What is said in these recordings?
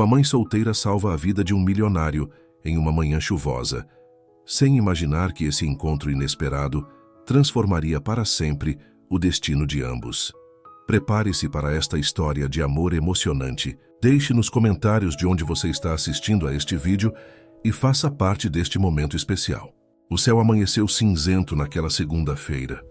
Uma mãe solteira salva a vida de um milionário em uma manhã chuvosa, sem imaginar que esse encontro inesperado transformaria para sempre o destino de ambos. Prepare-se para esta história de amor emocionante. Deixe nos comentários de onde você está assistindo a este vídeo e faça parte deste momento especial. O céu amanheceu cinzento naquela segunda-feira.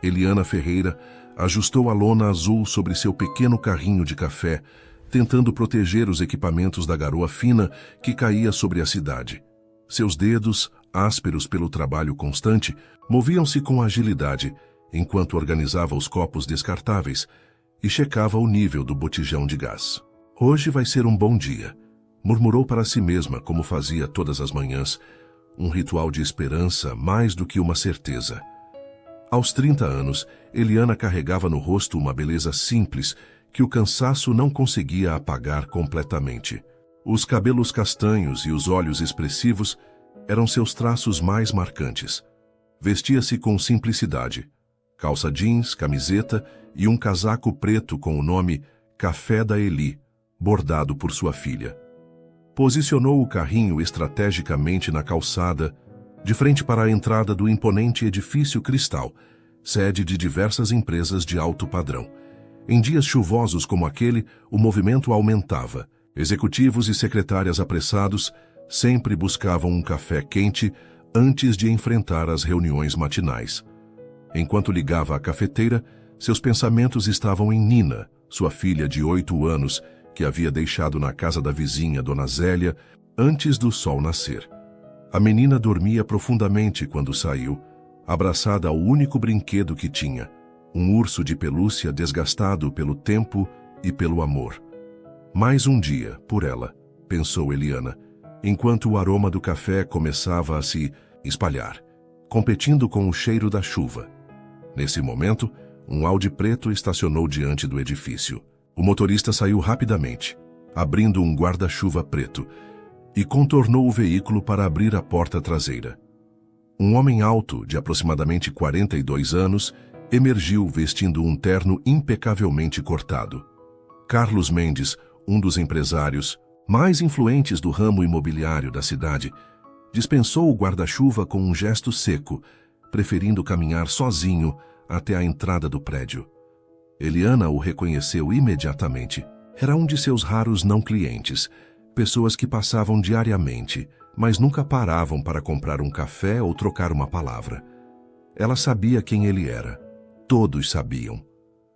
Eliana Ferreira ajustou a lona azul sobre seu pequeno carrinho de café, tentando proteger os equipamentos da garoa fina que caía sobre a cidade. Seus dedos, ásperos pelo trabalho constante, moviam-se com agilidade, enquanto organizava os copos descartáveis e checava o nível do botijão de gás. Hoje vai ser um bom dia, murmurou para si mesma como fazia todas as manhãs, um ritual de esperança mais do que uma certeza. Aos 30 anos, Eliana carregava no rosto uma beleza simples que o cansaço não conseguia apagar completamente. Os cabelos castanhos e os olhos expressivos eram seus traços mais marcantes. Vestia-se com simplicidade. Calça jeans, camiseta e um casaco preto com o nome Café da Eli, bordado por sua filha. Posicionou o carrinho estrategicamente na calçada, de frente para a entrada do imponente edifício Cristal, sede de diversas empresas de alto padrão. Em dias chuvosos como aquele, o movimento aumentava. Executivos e secretárias apressados sempre buscavam um café quente antes de enfrentar as reuniões matinais. Enquanto ligava a cafeteira, seus pensamentos estavam em Nina, sua filha de 8 anos, que havia deixado na casa da vizinha, Dona Zélia, antes do sol nascer. A menina dormia profundamente quando saiu, abraçada ao único brinquedo que tinha, um urso de pelúcia desgastado pelo tempo e pelo amor. Mais um dia, por ela, pensou Eliana, enquanto o aroma do café começava a se espalhar, competindo com o cheiro da chuva. Nesse momento, um Audi preto estacionou diante do edifício. O motorista saiu rapidamente, abrindo um guarda-chuva preto, e contornou o veículo para abrir a porta traseira. Um homem alto, de aproximadamente 42 anos, emergiu vestindo um terno impecavelmente cortado. Carlos Mendes, um dos empresários mais influentes do ramo imobiliário da cidade, dispensou o guarda-chuva com um gesto seco, preferindo caminhar sozinho até a entrada do prédio. Eliana o reconheceu imediatamente. Era um de seus raros não-clientes, pessoas que passavam diariamente, mas nunca paravam para comprar um café ou trocar uma palavra. Ela sabia quem ele era. Todos sabiam.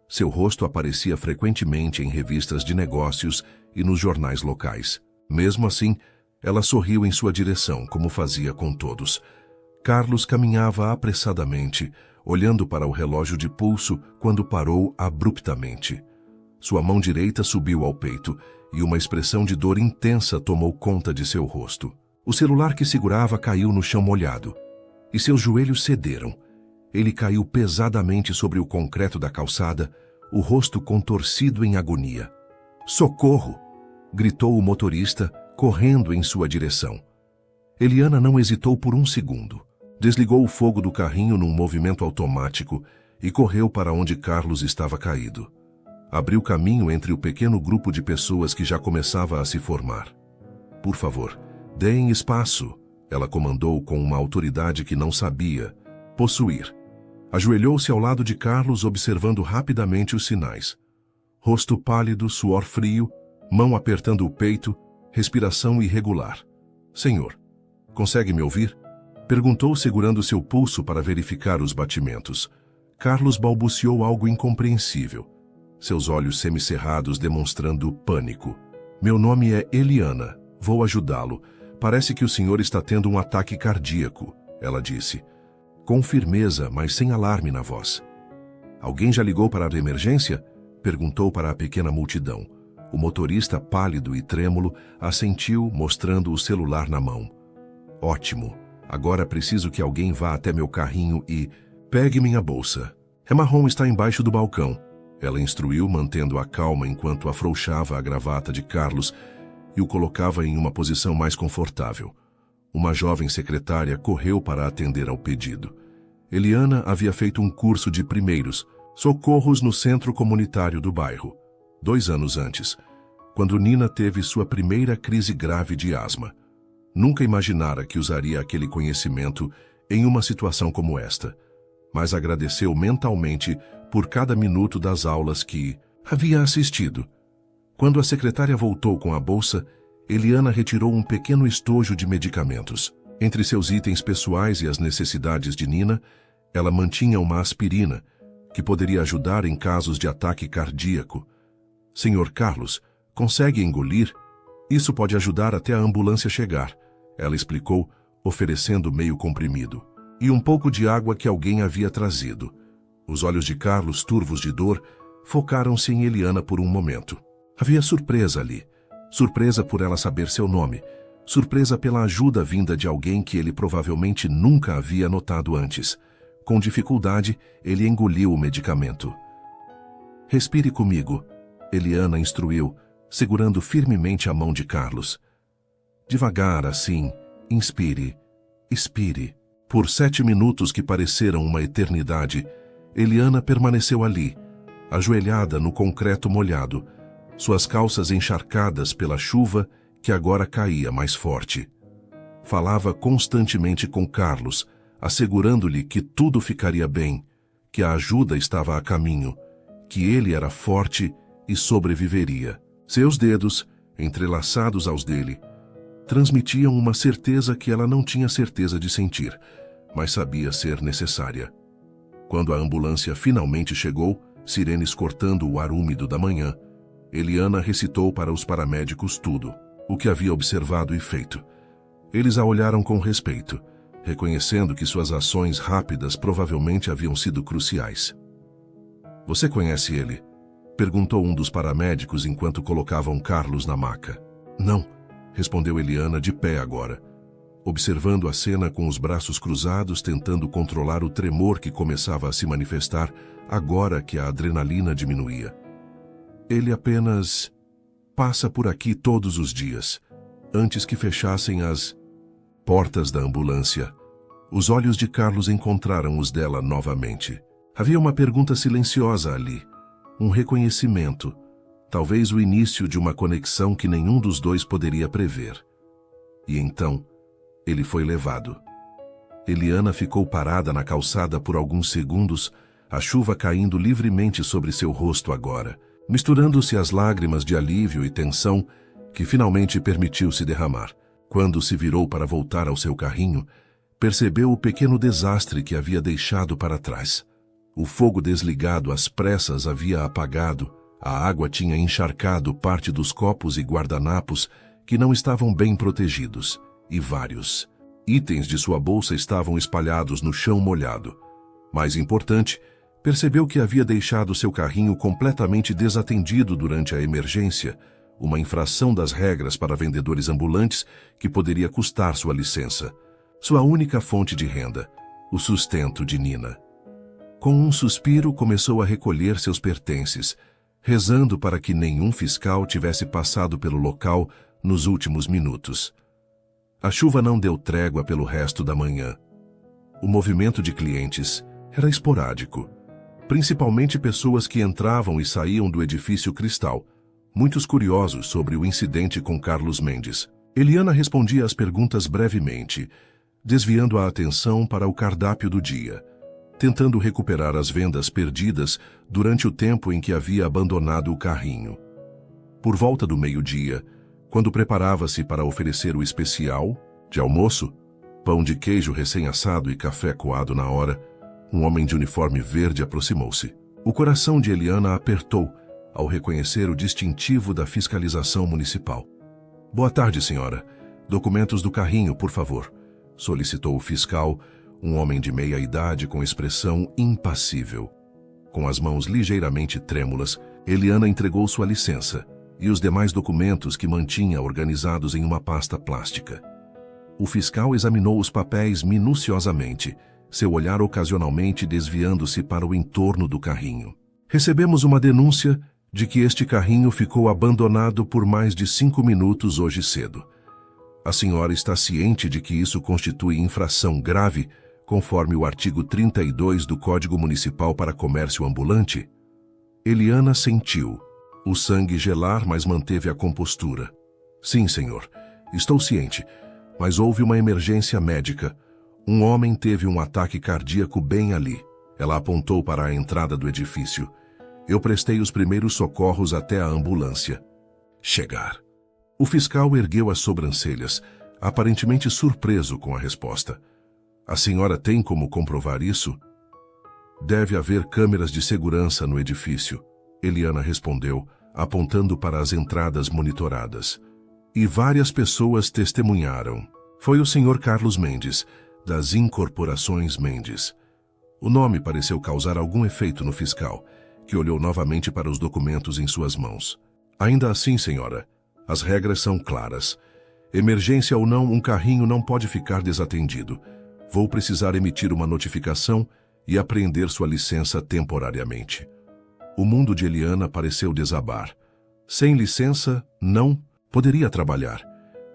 Seu rosto aparecia frequentemente em revistas de negócios e nos jornais locais. Mesmo assim, ela sorriu em sua direção, como fazia com todos. Carlos caminhava apressadamente, olhando para o relógio de pulso quando parou abruptamente. Sua mão direita subiu ao peito e uma expressão de dor intensa tomou conta de seu rosto. O celular que segurava caiu no chão molhado e seus joelhos cederam. Ele caiu pesadamente sobre o concreto da calçada, o rosto contorcido em agonia. "Socorro!" gritou o motorista, correndo em sua direção. Eliana não hesitou por um segundo. Desligou o fogo do carrinho num movimento automático e correu para onde Carlos estava caído. Abriu caminho entre o pequeno grupo de pessoas que já começava a se formar. "Por favor, deem espaço", ela comandou com uma autoridade que não sabia possuir. Ajoelhou-se ao lado de Carlos, observando rapidamente os sinais. Rosto pálido, suor frio, mão apertando o peito, respiração irregular. "Senhor, consegue me ouvir?" Perguntou, segurando seu pulso para verificar os batimentos. Carlos balbuciou algo incompreensível, seus olhos semicerrados demonstrando pânico. "Meu nome é Eliana. Vou ajudá-lo. Parece que o senhor está tendo um ataque cardíaco", ela disse, com firmeza, mas sem alarme na voz. "Alguém já ligou para a emergência?" perguntou para a pequena multidão. O motorista, pálido e trêmulo, assentiu, mostrando o celular na mão. "Ótimo. Agora preciso que alguém vá até meu carrinho e pegue minha bolsa. É marrom, está embaixo do balcão", ela instruiu, mantendo a calma enquanto afrouxava a gravata de Carlos e o colocava em uma posição mais confortável. Uma jovem secretária correu para atender ao pedido. Eliana havia feito um curso de primeiros socorros no centro comunitário do bairro, 2 anos antes, quando Nina teve sua primeira crise grave de asma. Nunca imaginara que usaria aquele conhecimento em uma situação como esta, mas agradeceu mentalmente por cada minuto das aulas que havia assistido. Quando a secretária voltou com a bolsa, Eliana retirou um pequeno estojo de medicamentos. Entre seus itens pessoais e as necessidades de Nina, ela mantinha uma aspirina, que poderia ajudar em casos de ataque cardíaco. Senhor Carlos, consegue engolir? Isso pode ajudar até a ambulância chegar, ela explicou, oferecendo meio comprimido. E um pouco de água que alguém havia trazido. Os olhos de Carlos, turvos de dor, focaram-se em Eliana por um momento. Havia surpresa ali. Surpresa por ela saber seu nome. Surpresa pela ajuda vinda de alguém que ele provavelmente nunca havia notado antes. Com dificuldade, ele engoliu o medicamento. Respire comigo, Eliana instruiu, segurando firmemente a mão de Carlos. Devagar, assim, inspire, expire. Por 7 minutos que pareceram uma eternidade, Eliana permaneceu ali, ajoelhada no concreto molhado, suas calças encharcadas pela chuva que agora caía mais forte. Falava constantemente com Carlos, assegurando-lhe que tudo ficaria bem, que a ajuda estava a caminho, que ele era forte e sobreviveria. Seus dedos, entrelaçados aos dele, transmitiam uma certeza que ela não tinha certeza de sentir, mas sabia ser necessária. Quando a ambulância finalmente chegou, sirenes cortando o ar úmido da manhã, Eliana recitou para os paramédicos tudo, o que havia observado e feito. Eles a olharam com respeito, reconhecendo que suas ações rápidas provavelmente haviam sido cruciais. "Você conhece ele?" perguntou um dos paramédicos enquanto colocavam Carlos na maca. "Não", respondeu Eliana de pé agora, observando a cena com os braços cruzados, tentando controlar o tremor que começava a se manifestar agora que a adrenalina diminuía. "Ele apenas passa por aqui todos os dias, antes que fechassem as portas da ambulância." Os olhos de Carlos encontraram os dela novamente. Havia uma pergunta silenciosa ali, um reconhecimento, talvez o início de uma conexão que nenhum dos dois poderia prever. E então, ele foi levado. Eliana ficou parada na calçada por alguns segundos, a chuva caindo livremente sobre seu rosto agora, misturando-se às lágrimas de alívio e tensão que finalmente permitiu se derramar. Quando se virou para voltar ao seu carrinho, percebeu o pequeno desastre que havia deixado para trás. O fogo desligado às pressas havia apagado, a água tinha encharcado parte dos copos e guardanapos que não estavam bem protegidos, e vários itens de sua bolsa estavam espalhados no chão molhado. Mais importante, percebeu que havia deixado seu carrinho completamente desatendido durante a emergência, uma infração das regras para vendedores ambulantes que poderia custar sua licença. Sua única fonte de renda, o sustento de Nina. Com um suspiro, começou a recolher seus pertences, rezando para que nenhum fiscal tivesse passado pelo local nos últimos minutos. A chuva não deu trégua pelo resto da manhã. O movimento de clientes era esporádico, principalmente pessoas que entravam e saíam do edifício Cristal, muitos curiosos sobre o incidente com Carlos Mendes. Eliana respondia às perguntas brevemente, desviando a atenção para o cardápio do dia, tentando recuperar as vendas perdidas durante o tempo em que havia abandonado o carrinho. Por volta do meio-dia, quando preparava-se para oferecer o especial de almoço, pão de queijo recém-assado e café coado na hora, um homem de uniforme verde aproximou-se. O coração de Eliana apertou ao reconhecer o distintivo da fiscalização municipal. "Boa tarde, senhora. Documentos do carrinho, por favor", solicitou o fiscal, um homem de meia idade com expressão impassível. Com as mãos ligeiramente trêmulas, Eliana entregou sua licença e os demais documentos que mantinha organizados em uma pasta plástica. O fiscal examinou os papéis minuciosamente, seu olhar ocasionalmente desviando-se para o entorno do carrinho. "Recebemos uma denúncia de que este carrinho ficou abandonado por mais de 5 minutos hoje cedo. A senhora está ciente de que isso constitui infração grave, conforme o artigo 32 do Código Municipal para Comércio Ambulante?" Eliana sentiu. o sangue gelar, mas manteve a compostura. Sim, senhor. Estou ciente. Mas houve uma emergência médica. Um homem teve um ataque cardíaco bem ali. Ela apontou para a entrada do edifício. Eu prestei os primeiros socorros até a ambulância chegar. O fiscal ergueu as sobrancelhas, aparentemente surpreso com a resposta. A senhora tem como comprovar isso? Deve haver câmeras de segurança no edifício, Eliana respondeu, apontando para as entradas monitoradas. E várias pessoas testemunharam. Foi o Sr. Carlos Mendes, das Incorporações Mendes. O nome pareceu causar algum efeito no fiscal, que olhou novamente para os documentos em suas mãos. Ainda assim, senhora, as regras são claras. Emergência ou não, um carrinho não pode ficar desatendido. Vou precisar emitir uma notificação e apreender sua licença temporariamente. O mundo de Eliana pareceu desabar. Sem licença, não poderia trabalhar.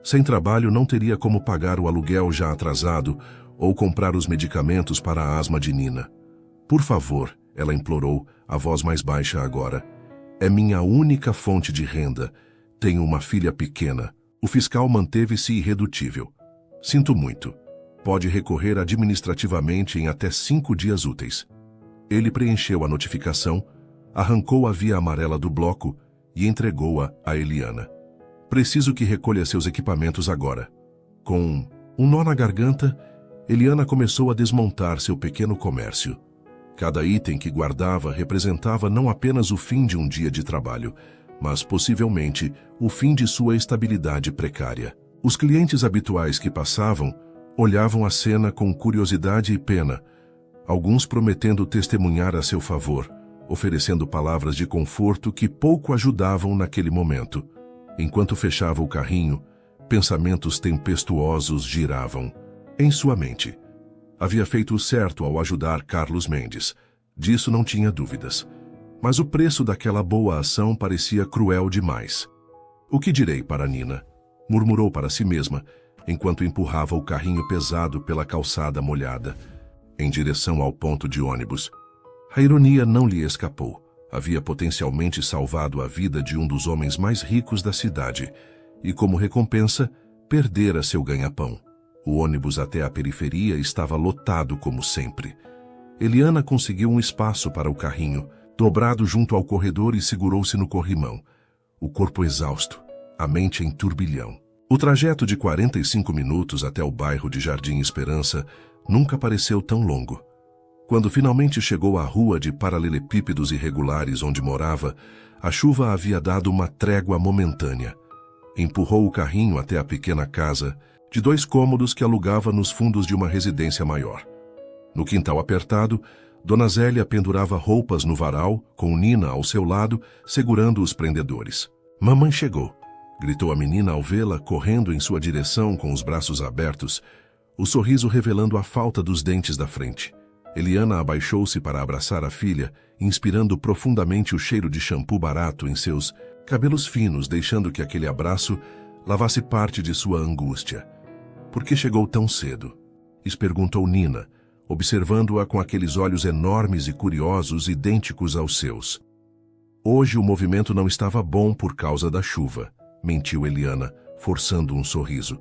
Sem trabalho, não teria como pagar o aluguel já atrasado ou comprar os medicamentos para a asma de Nina. Por favor, ela implorou, a voz mais baixa agora. É minha única fonte de renda. Tenho uma filha pequena. O fiscal manteve-se irredutível. Sinto muito. Pode recorrer administrativamente em até 5 dias úteis. Ele preencheu a notificação, arrancou a via amarela do bloco e entregou-a a Eliana. Preciso que recolha seus equipamentos agora. Com um nó na garganta, Eliana começou a desmontar seu pequeno comércio. Cada item que guardava representava não apenas o fim de um dia de trabalho, mas possivelmente o fim de sua estabilidade precária. Os clientes habituais que passavam olhavam a cena com curiosidade e pena, alguns prometendo testemunhar a seu favor, oferecendo palavras de conforto que pouco ajudavam naquele momento. Enquanto fechava o carrinho, pensamentos tempestuosos giravam em sua mente. Havia feito o certo ao ajudar Carlos Mendes. Disso não tinha dúvidas. Mas o preço daquela boa ação parecia cruel demais. O que direi para Nina? Murmurou para si mesma, enquanto empurrava o carrinho pesado pela calçada molhada, em direção ao ponto de ônibus. A ironia não lhe escapou. Havia potencialmente salvado a vida de um dos homens mais ricos da cidade e, como recompensa, perdera seu ganha-pão. O ônibus até a periferia estava lotado como sempre. Eliana conseguiu um espaço para o carrinho, dobrado junto ao corredor, e segurou-se no corrimão. O corpo exausto, a mente em turbilhão. O trajeto de 45 minutos até o bairro de Jardim Esperança nunca pareceu tão longo. Quando finalmente chegou à rua de paralelepípedos irregulares onde morava, a chuva havia dado uma trégua momentânea. Empurrou o carrinho até a pequena casa, de 2 cômodos que alugava nos fundos de uma residência maior. No quintal apertado, Dona Zélia pendurava roupas no varal, com Nina ao seu lado, segurando os prendedores. Mamãe chegou, gritou a menina ao vê-la correndo em sua direção com os braços abertos, o sorriso revelando a falta dos dentes da frente. Eliana abaixou-se para abraçar a filha, inspirando profundamente o cheiro de shampoo barato em seus cabelos finos, deixando que aquele abraço lavasse parte de sua angústia. Por que chegou tão cedo? Perguntou Nina, observando-a com aqueles olhos enormes e curiosos idênticos aos seus. Hoje o movimento não estava bom por causa da chuva, mentiu Eliana, forçando um sorriso.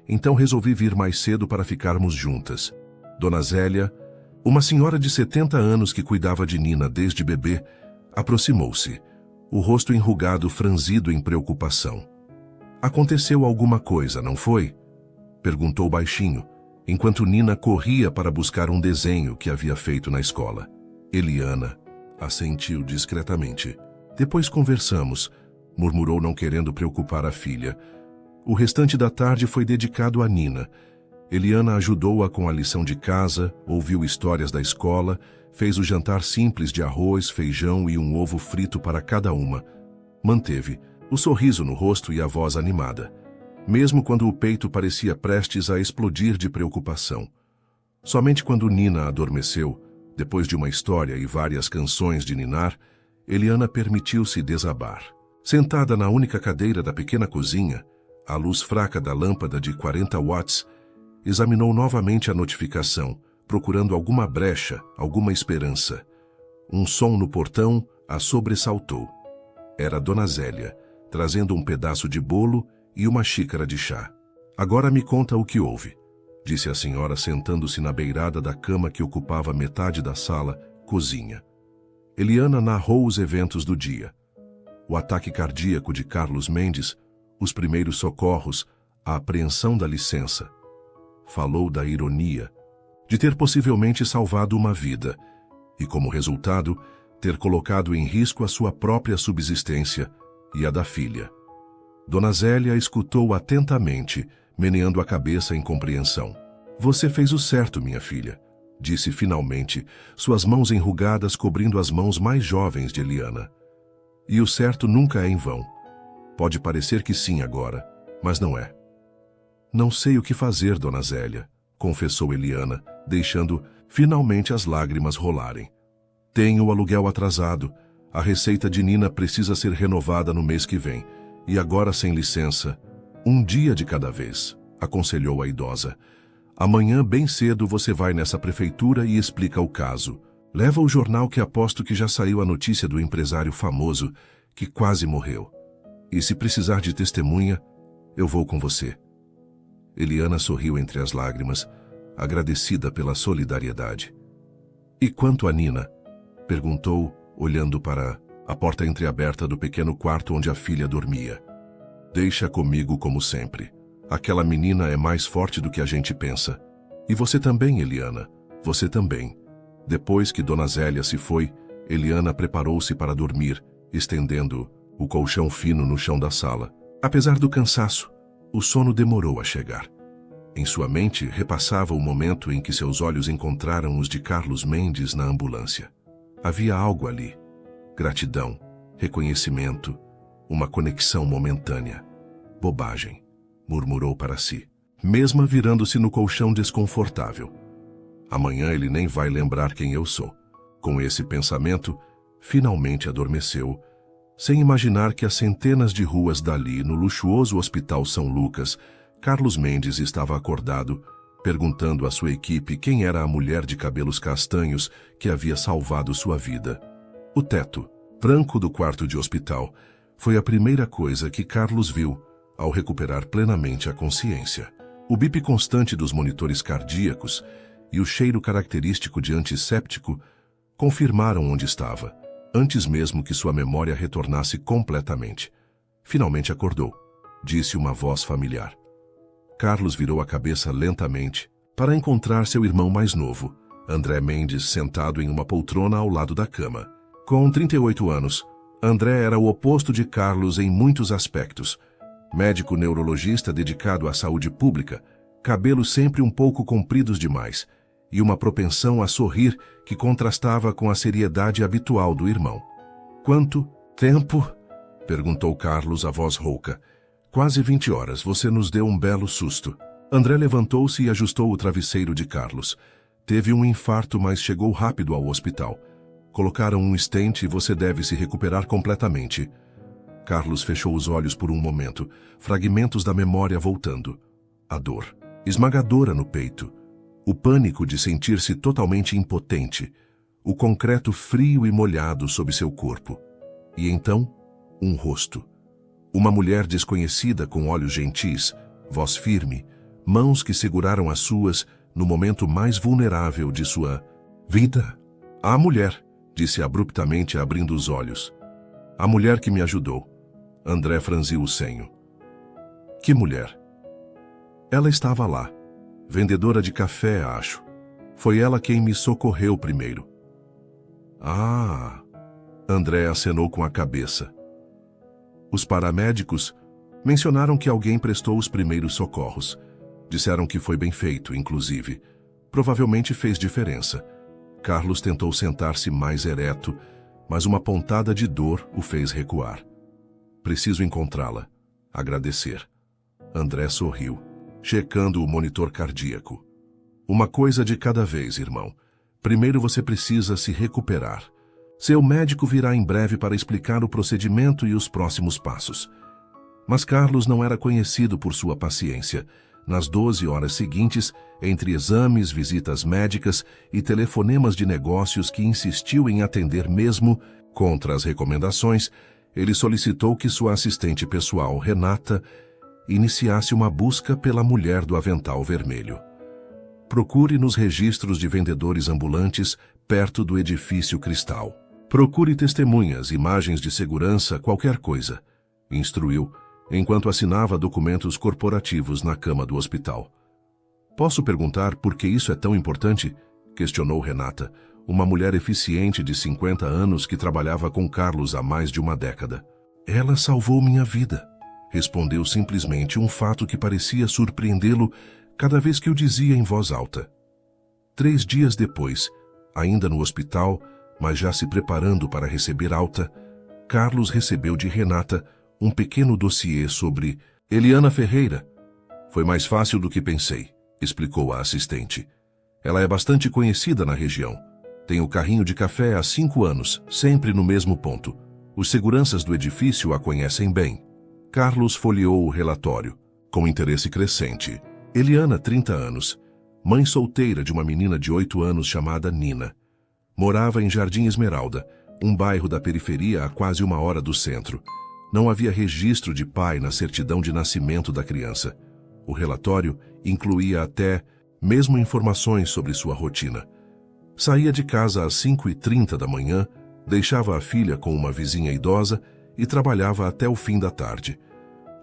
Então resolvi vir mais cedo para ficarmos juntas. Dona Zélia, uma senhora de 70 anos que cuidava de Nina desde bebê, aproximou-se, o rosto enrugado franzido em preocupação. Aconteceu alguma coisa, não foi? Perguntou baixinho, enquanto Nina corria para buscar um desenho que havia feito na escola. Eliana assentiu discretamente. Depois conversamos, murmurou, não querendo preocupar a filha. O restante da tarde foi dedicado a Nina. Eliana ajudou-a com a lição de casa, ouviu histórias da escola, fez o jantar simples de arroz, feijão e um ovo frito para cada uma. Manteve o sorriso no rosto e a voz animada, mesmo quando o peito parecia prestes a explodir de preocupação. Somente quando Nina adormeceu, depois de uma história e várias canções de ninar, Eliana permitiu-se desabar. Sentada na única cadeira da pequena cozinha, à luz fraca da lâmpada de 40 watts, examinou novamente a notificação, procurando alguma brecha, alguma esperança. Um som no portão a sobressaltou. Era Dona Zélia, trazendo um pedaço de bolo e uma xícara de chá. Agora me conta o que houve, disse a senhora sentando-se na beirada da cama que ocupava metade da sala, cozinha. Eliana narrou os eventos do dia. O ataque cardíaco de Carlos Mendes, os primeiros socorros, a apreensão da licença. Falou da ironia, de ter possivelmente salvado uma vida e, como resultado, ter colocado em risco a sua própria subsistência e a da filha. Dona Zélia escutou atentamente, meneando a cabeça em compreensão. Você fez o certo, minha filha, disse finalmente, suas mãos enrugadas cobrindo as mãos mais jovens de Eliana. E o certo nunca é em vão. Pode parecer que sim agora, mas não é. Não sei o que fazer, Dona Zélia, confessou Eliana, deixando finalmente as lágrimas rolarem. Tenho o aluguel atrasado, a receita de Nina precisa ser renovada no mês que vem, e agora sem licença, um dia de cada vez, aconselhou a idosa. Amanhã bem cedo você vai nessa prefeitura e explica o caso. Leva o jornal que aposto que já saiu a notícia do empresário famoso que quase morreu. E se precisar de testemunha, eu vou com você. Eliana sorriu entre as lágrimas, agradecida pela solidariedade. E quanto a Nina? Perguntou, olhando para a porta entreaberta do pequeno quarto onde a filha dormia. Deixa comigo como sempre. Aquela menina é mais forte do que a gente pensa. E você também, Eliana. Você também. Depois que Dona Zélia se foi, Eliana preparou-se para dormir, estendendo o colchão fino no chão da sala. Apesar do cansaço, o sono demorou a chegar. Em sua mente repassava o momento em que seus olhos encontraram os de Carlos Mendes na ambulância. Havia algo ali. Gratidão, reconhecimento, uma conexão momentânea. Bobagem, murmurou para si, mesmo virando-se no colchão desconfortável. Amanhã ele nem vai lembrar quem eu sou. Com esse pensamento, finalmente adormeceu, sem imaginar que a centenas de ruas dali, no luxuoso Hospital São Lucas, Carlos Mendes estava acordado, perguntando à sua equipe quem era a mulher de cabelos castanhos que havia salvado sua vida. O teto, branco do quarto de hospital, foi a primeira coisa que Carlos viu ao recuperar plenamente a consciência. O bip constante dos monitores cardíacos e o cheiro característico de antisséptico confirmaram onde estava, antes mesmo que sua memória retornasse completamente. Finalmente acordou, disse uma voz familiar. Carlos virou a cabeça lentamente para encontrar seu irmão mais novo, André Mendes, sentado em uma poltrona ao lado da cama. Com 38 anos, André era o oposto de Carlos em muitos aspectos. Médico neurologista dedicado à saúde pública, cabelos sempre um pouco compridos demais, e uma propensão a sorrir que contrastava com a seriedade habitual do irmão. Quanto tempo? Perguntou Carlos, a voz rouca. Quase 20 horas, você nos deu um belo susto. André levantou-se e ajustou o travesseiro de Carlos. Teve um infarto, mas chegou rápido ao hospital. Colocaram um stent e você deve se recuperar completamente. Carlos fechou os olhos por um momento, fragmentos da memória voltando. A dor, esmagadora no peito. O pânico de sentir-se totalmente impotente. O concreto frio e molhado sob seu corpo. E então, um rosto. Uma mulher desconhecida com olhos gentis, voz firme, mãos que seguraram as suas no momento mais vulnerável de sua vida. A mulher, disse abruptamente abrindo os olhos. A mulher que me ajudou. André franziu o senho. Que mulher? Ela estava lá. Vendedora de café, acho. Foi ela quem me socorreu primeiro. Ah! André acenou com a cabeça. Os paramédicos mencionaram que alguém prestou os primeiros socorros. Disseram que foi bem feito, inclusive. Provavelmente fez diferença. Carlos tentou sentar-se mais ereto, mas uma pontada de dor o fez recuar. Preciso encontrá-la. Agradecer. André sorriu, checando o monitor cardíaco. Uma coisa de cada vez, irmão. Primeiro você precisa se recuperar. Seu médico virá em breve para explicar o procedimento e os próximos passos. Mas Carlos não era conhecido por sua paciência. Nas 12 horas seguintes, entre exames, visitas médicas e telefonemas de negócios que insistiu em atender mesmo contra as recomendações, ele solicitou que sua assistente pessoal, Renata, iniciasse uma busca pela mulher do avental vermelho. Procure nos registros de vendedores ambulantes perto do edifício Cristal. Procure testemunhas, imagens de segurança, qualquer coisa, instruiu, enquanto assinava documentos corporativos na cama do hospital. Posso perguntar por que isso é tão importante? Questionou Renata, uma mulher eficiente de 50 anos que trabalhava com Carlos há mais de uma década. Ela salvou minha vida, respondeu simplesmente, um fato que parecia surpreendê-lo cada vez que o dizia em voz alta. 3 dias depois, ainda no hospital, mas já se preparando para receber alta, Carlos recebeu de Renata um pequeno dossiê sobre Eliana Ferreira. Foi mais fácil do que pensei, explicou a assistente. Ela é bastante conhecida na região. Tem o carrinho de café há 5 anos, sempre no mesmo ponto. Os seguranças do edifício a conhecem bem. Carlos folheou o relatório, com interesse crescente. Eliana, 30 anos, mãe solteira de uma menina de 8 anos chamada Nina. Morava em Jardim Esmeralda, um bairro da periferia a quase 1 hora do centro. Não havia registro de pai na certidão de nascimento da criança. O relatório incluía até mesmo informações sobre sua rotina. Saía de casa às 5h30 da manhã, deixava a filha com uma vizinha idosa e trabalhava até o fim da tarde.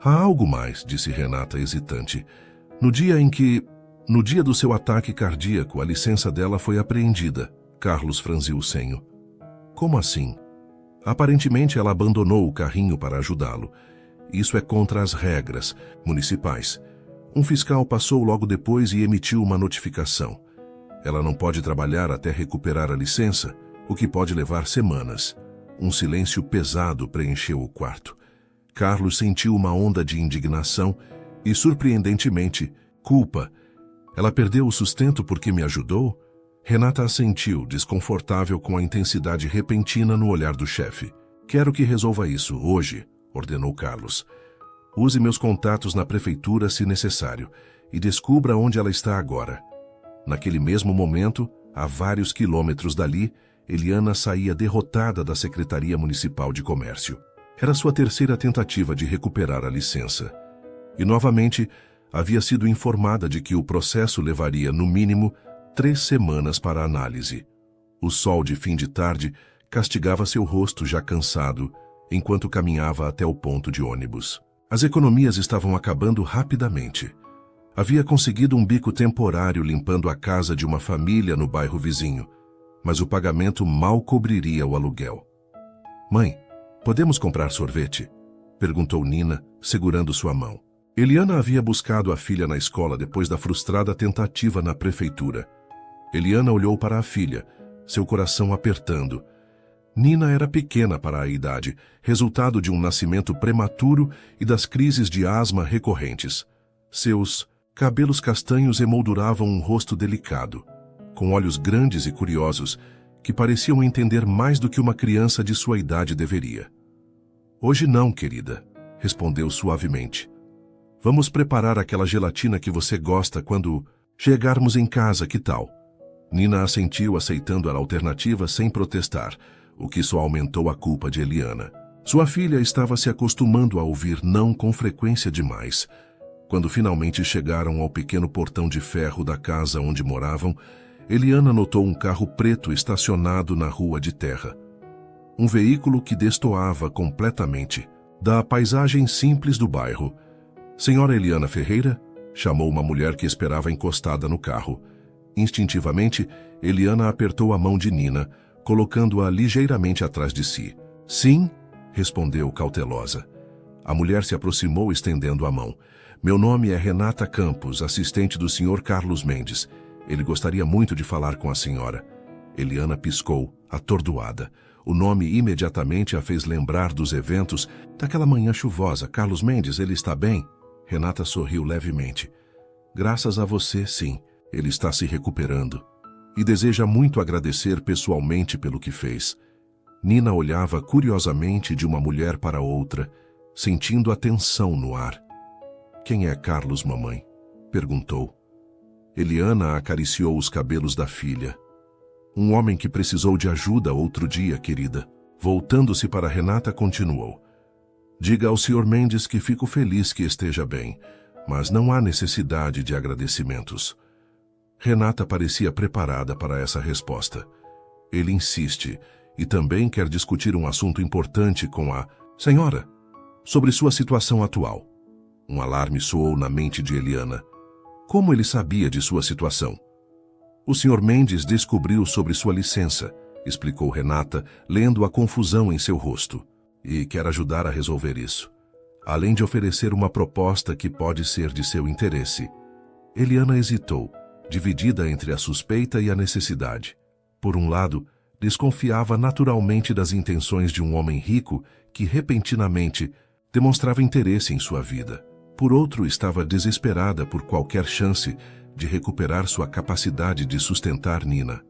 Há algo mais, disse Renata hesitante. No dia do seu ataque cardíaco, a licença dela foi apreendida. Carlos franziu o senho. Como assim? Aparentemente ela abandonou o carrinho para ajudá-lo. Isso é contra as regras municipais. Um fiscal passou logo depois e emitiu uma notificação. Ela não pode trabalhar até recuperar a licença, o que pode levar semanas. Um silêncio pesado preencheu o quarto. Carlos sentiu uma onda de indignação e, surpreendentemente, culpa. Ela perdeu o sustento porque me ajudou? Renata assentiu, desconfortável com a intensidade repentina no olhar do chefe. Quero que resolva isso hoje, ordenou Carlos. Use meus contatos na prefeitura se necessário e descubra onde ela está agora. Naquele mesmo momento, a vários quilômetros dali, Eliana saía derrotada da Secretaria Municipal de Comércio. Era sua 3ª tentativa de recuperar a licença. E, novamente, havia sido informada de que o processo levaria, no mínimo, 3 semanas para análise. O sol de fim de tarde castigava seu rosto já cansado, enquanto caminhava até o ponto de ônibus. As economias estavam acabando rapidamente. Havia conseguido um bico temporário limpando a casa de uma família no bairro vizinho, mas o pagamento mal cobriria o aluguel. Mãe, podemos comprar sorvete? Perguntou Nina, segurando sua mão. Eliana havia buscado a filha na escola depois da frustrada tentativa na prefeitura. Eliana olhou para a filha, seu coração apertando. Nina era pequena para a idade, resultado de um nascimento prematuro e das crises de asma recorrentes. Seus cabelos castanhos emolduravam um rosto delicado, com olhos grandes e curiosos, que pareciam entender mais do que uma criança de sua idade deveria. Hoje não, querida, respondeu suavemente. Vamos preparar aquela gelatina que você gosta quando chegarmos em casa, que tal? Nina assentiu, aceitando a alternativa sem protestar, o que só aumentou a culpa de Eliana. Sua filha estava se acostumando a ouvir não com frequência demais. Quando finalmente chegaram ao pequeno portão de ferro da casa onde moravam, Eliana notou um carro preto estacionado na rua de terra. Um veículo que destoava completamente da paisagem simples do bairro. Senhora Eliana Ferreira? Chamou uma mulher que esperava encostada no carro. Instintivamente, Eliana apertou a mão de Nina, colocando-a ligeiramente atrás de si. Sim, respondeu cautelosa. A mulher se aproximou estendendo a mão. Meu nome é Renata Campos, assistente do Sr. Carlos Mendes. Ele gostaria muito de falar com a senhora. Eliana piscou, atordoada. O nome imediatamente a fez lembrar dos eventos daquela manhã chuvosa. Carlos Mendes, ele está bem? Renata sorriu levemente. Graças a você, sim. Ele está se recuperando. E deseja muito agradecer pessoalmente pelo que fez. Nina olhava curiosamente de uma mulher para outra, sentindo a tensão no ar. Quem é Carlos, mamãe? Perguntou. Eliana acariciou os cabelos da filha. Um homem que precisou de ajuda outro dia, querida. Voltando-se para Renata, continuou: diga ao Sr. Mendes que fico feliz que esteja bem, mas não há necessidade de agradecimentos. Renata parecia preparada para essa resposta. Ele insiste e também quer discutir um assunto importante com a senhora, sobre sua situação atual. Um alarme soou na mente de Eliana. Como ele sabia de sua situação? O Sr. Mendes descobriu sobre sua licença, explicou Renata, lendo a confusão em seu rosto, e quer ajudar a resolver isso, além de oferecer uma proposta que pode ser de seu interesse. Eliana hesitou, dividida entre a suspeita e a necessidade. Por um lado, desconfiava naturalmente das intenções de um homem rico que, repentinamente, demonstrava interesse em sua vida. Por outro, estava desesperada por qualquer chance de recuperar sua capacidade de sustentar Nina.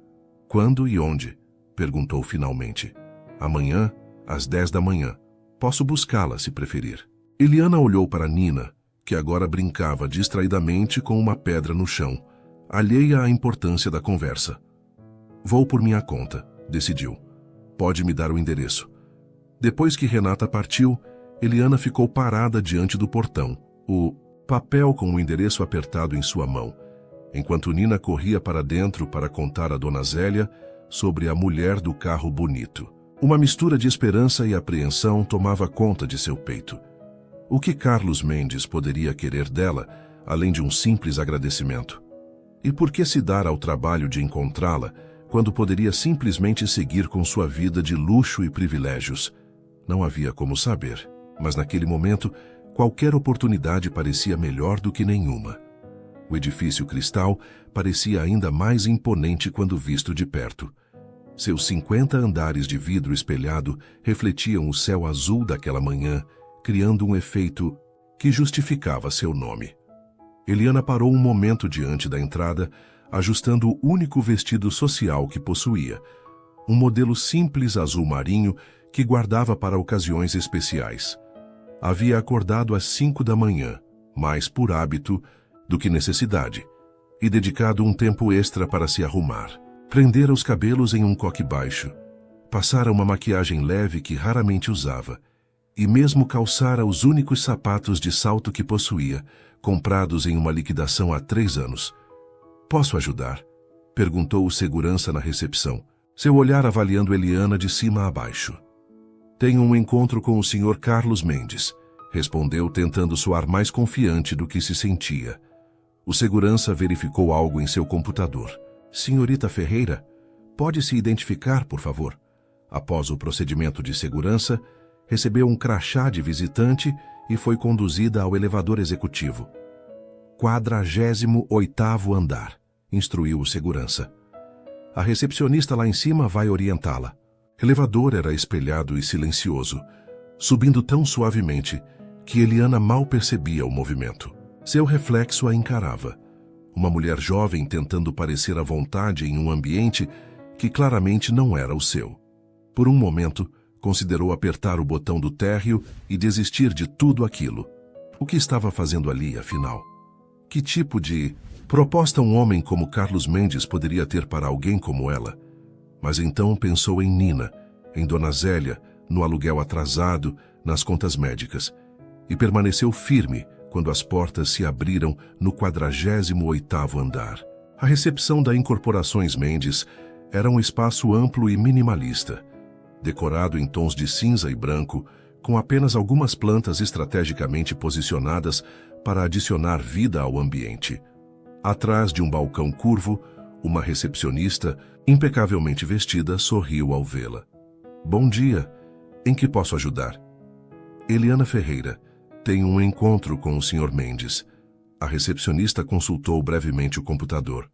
Quando e onde? Perguntou finalmente. Amanhã, às 10 da manhã. Posso buscá-la, se preferir. Eliana olhou para Nina, que agora brincava distraidamente com uma pedra no chão, alheia à importância da conversa. Vou por minha conta, decidiu. Pode me dar o endereço. Depois que Renata partiu, Eliana ficou parada diante do portão, o papel com o endereço apertado em sua mão, enquanto Nina corria para dentro para contar a Dona Zélia sobre a mulher do carro bonito. Uma mistura de esperança e apreensão tomava conta de seu peito. O que Carlos Mendes poderia querer dela, além de um simples agradecimento? E por que se dar ao trabalho de encontrá-la, quando poderia simplesmente seguir com sua vida de luxo e privilégios? Não havia como saber, mas naquele momento, qualquer oportunidade parecia melhor do que nenhuma. O edifício Cristal parecia ainda mais imponente quando visto de perto. Seus 50 andares de vidro espelhado refletiam o céu azul daquela manhã, criando um efeito que justificava seu nome. Eliana parou um momento diante da entrada, ajustando o único vestido social que possuía, um modelo simples azul marinho que guardava para ocasiões especiais. Havia acordado às 5 da manhã, mais por hábito do que necessidade, e dedicado um tempo extra para se arrumar. Prendera os cabelos em um coque baixo, passara uma maquiagem leve que raramente usava, e mesmo calçara os únicos sapatos de salto que possuía, comprados em uma liquidação há 3 anos. Posso ajudar? Perguntou o segurança na recepção, seu olhar avaliando Eliana de cima a baixo. Tenho um encontro com o Sr. Carlos Mendes, respondeu tentando soar mais confiante do que se sentia. O segurança verificou algo em seu computador. Senhorita Ferreira, pode se identificar, por favor? Após o procedimento de segurança, recebeu um crachá de visitante e foi conduzida ao elevador executivo. 48º andar, instruiu o segurança. A recepcionista lá em cima vai orientá-la. O elevador era espelhado e silencioso, subindo tão suavemente que Eliana mal percebia o movimento. Seu reflexo a encarava. Uma mulher jovem tentando parecer à vontade em um ambiente que claramente não era o seu. Por um momento, considerou apertar o botão do térreo e desistir de tudo aquilo. O que estava fazendo ali, afinal? Que tipo de proposta um homem como Carlos Mendes poderia ter para alguém como ela? Mas então pensou em Nina, em Dona Zélia, no aluguel atrasado, nas contas médicas, e permaneceu firme quando as portas se abriram no 48º andar. A recepção da Incorporações Mendes era um espaço amplo e minimalista, decorado em tons de cinza e branco, com apenas algumas plantas estrategicamente posicionadas para adicionar vida ao ambiente. Atrás de um balcão curvo, uma recepcionista, impecavelmente vestida, sorriu ao vê-la. Bom dia. Em que posso ajudar? Eliana Ferreira. Tenho um encontro com o Sr. Mendes. A recepcionista consultou brevemente o computador.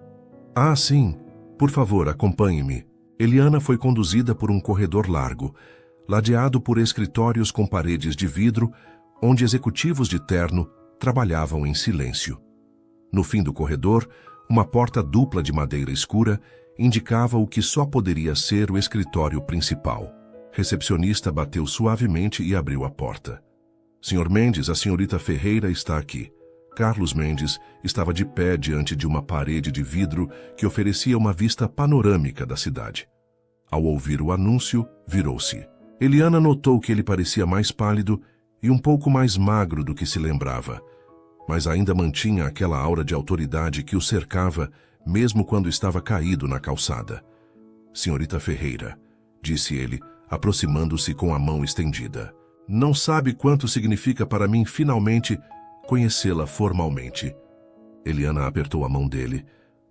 Ah, sim. Por favor, acompanhe-me. Eliana foi conduzida por um corredor largo, ladeado por escritórios com paredes de vidro, onde executivos de terno trabalhavam em silêncio. No fim do corredor, uma porta dupla de madeira escura indicava o que só poderia ser o escritório principal. Recepcionista bateu suavemente e abriu a porta. Sr. Mendes, a senhorita Ferreira está aqui. Carlos Mendes estava de pé diante de uma parede de vidro que oferecia uma vista panorâmica da cidade. Ao ouvir o anúncio, virou-se. Eliana notou que ele parecia mais pálido e um pouco mais magro do que se lembrava, mas ainda mantinha aquela aura de autoridade que o cercava mesmo quando estava caído na calçada. Senhorita Ferreira, disse ele, aproximando-se com a mão estendida. Não sabe quanto significa para mim finalmente conhecê-la formalmente. Eliana apertou a mão dele,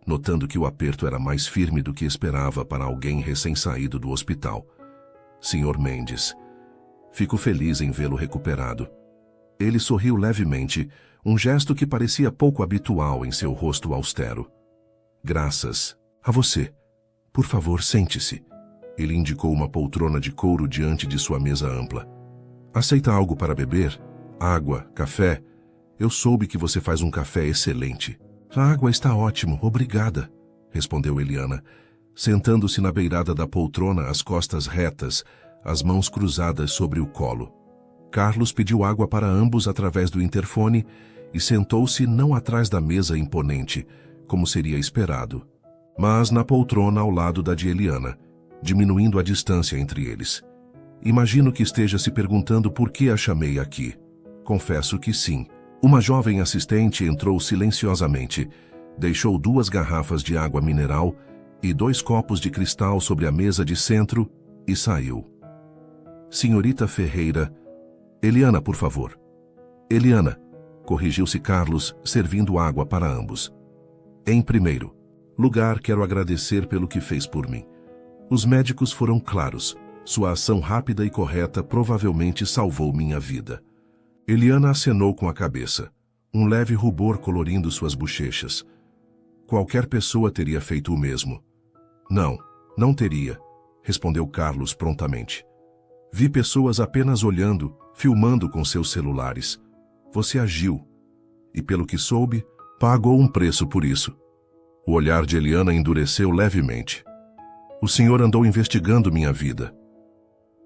notando que o aperto era mais firme do que esperava para alguém recém-saído do hospital. Senhor Mendes, fico feliz em vê-lo recuperado. Ele sorriu levemente, um gesto que parecia pouco habitual em seu rosto austero. Graças a você. Por favor, sente-se. Ele indicou uma poltrona de couro diante de sua mesa ampla. Aceita algo para beber? Água, café? Eu soube que você faz um café excelente. A água está ótimo, obrigada, respondeu Eliana, sentando-se na beirada da poltrona, as costas retas, as mãos cruzadas sobre o colo. Carlos pediu água para ambos através do interfone e sentou-se não atrás da mesa imponente, como seria esperado, mas na poltrona ao lado da de Eliana, diminuindo a distância entre eles. Imagino que esteja se perguntando por que a chamei aqui. Confesso que sim. Uma jovem assistente entrou silenciosamente, deixou 2 garrafas de água mineral e 2 copos de cristal sobre a mesa de centro e saiu. Senhorita Ferreira... Eliana, por favor. Eliana, corrigiu-se Carlos, servindo água para ambos. Em primeiro lugar, quero agradecer pelo que fez por mim. Os médicos foram claros. Sua ação rápida e correta provavelmente salvou minha vida. Eliana acenou com a cabeça, um leve rubor colorindo suas bochechas. Qualquer pessoa teria feito o mesmo. Não, não teria, respondeu Carlos prontamente. Vi pessoas apenas olhando, filmando com seus celulares. Você agiu. E pelo que soube, pagou um preço por isso. O olhar de Eliana endureceu levemente. O senhor andou investigando minha vida.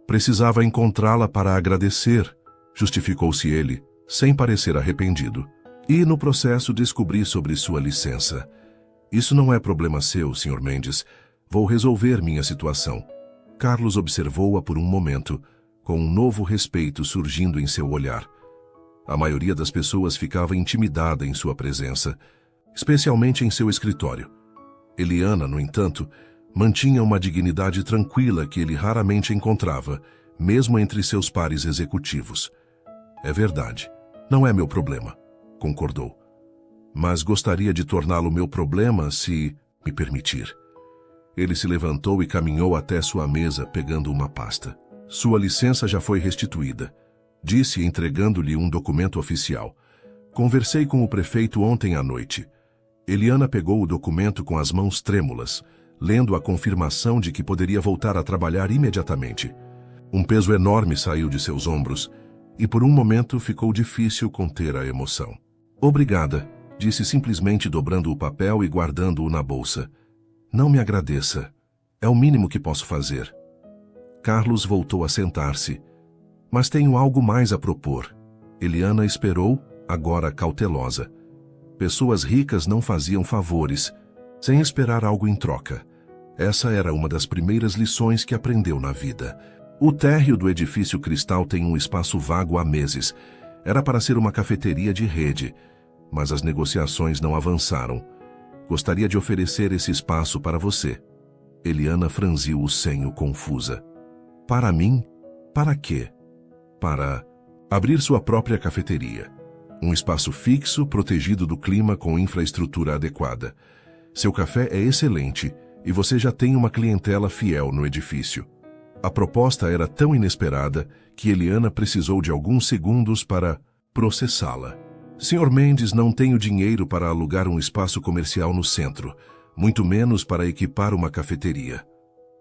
Precisava encontrá-la para agradecer, justificou-se ele, sem parecer arrependido. E no processo descobri sobre sua licença. Isso não é problema seu, Sr. Mendes. Vou resolver minha situação. Carlos observou-a por um momento, com um novo respeito surgindo em seu olhar. A maioria das pessoas ficava intimidada em sua presença, especialmente em seu escritório. Eliana, no entanto, mantinha uma dignidade tranquila que ele raramente encontrava, mesmo entre seus pares executivos. É verdade, não é meu problema, concordou. Mas gostaria de torná-lo meu problema se me permitir. Ele se levantou e caminhou até sua mesa, pegando uma pasta. Sua licença já foi restituída, disse, entregando-lhe um documento oficial. Conversei com o prefeito ontem à noite. Eliana pegou o documento com as mãos trêmulas, lendo a confirmação de que poderia voltar a trabalhar imediatamente. Um peso enorme saiu de seus ombros, e por um momento ficou difícil conter a emoção. Obrigada, disse simplesmente dobrando o papel e guardando-o na bolsa. Não me agradeça. É o mínimo que posso fazer. Carlos voltou a sentar-se. Mas tenho algo mais a propor. Eliana esperou, agora cautelosa. Pessoas ricas não faziam favores, sem esperar algo em troca. Essa era uma das primeiras lições que aprendeu na vida. O térreo do edifício Cristal tem um espaço vago há meses. Era para ser uma cafeteria de rede, mas as negociações não avançaram. Gostaria de oferecer esse espaço para você. Eliana franziu o senho confusa. Para mim? Para quê? Para abrir sua própria cafeteria. Um espaço fixo, protegido do clima com infraestrutura adequada. Seu café é excelente e você já tem uma clientela fiel no edifício. A proposta era tão inesperada que Eliana precisou de alguns segundos para processá-la. Sr. Mendes, não tenho dinheiro para alugar um espaço comercial no centro, muito menos para equipar uma cafeteria.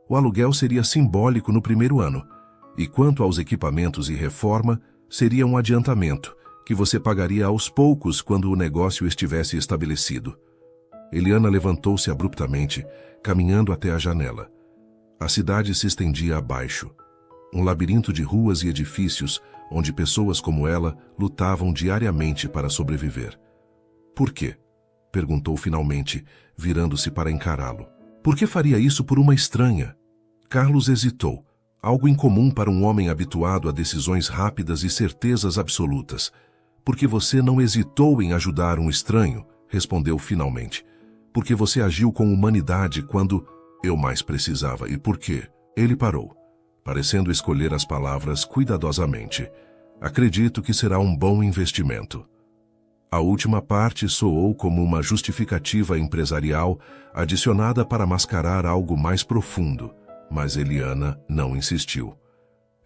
O aluguel seria simbólico no primeiro ano, e quanto aos equipamentos e reforma, seria um adiantamento, que você pagaria aos poucos quando o negócio estivesse estabelecido. Eliana levantou-se abruptamente, caminhando até a janela. A cidade se estendia abaixo. Um labirinto de ruas e edifícios, onde pessoas como ela lutavam diariamente para sobreviver. Por quê? Perguntou finalmente, virando-se para encará-lo. Por que faria isso por uma estranha? Carlos hesitou, Algo incomum para um homem habituado a decisões rápidas e certezas absolutas. Porque você não hesitou em ajudar um estranho, respondeu finalmente. Porque você agiu com humanidade quando eu mais precisava. E por quê? Ele parou, parecendo escolher as palavras cuidadosamente. Acredito que será um bom investimento. A última parte soou como uma justificativa empresarial adicionada para mascarar algo mais profundo, mas Eliana não insistiu.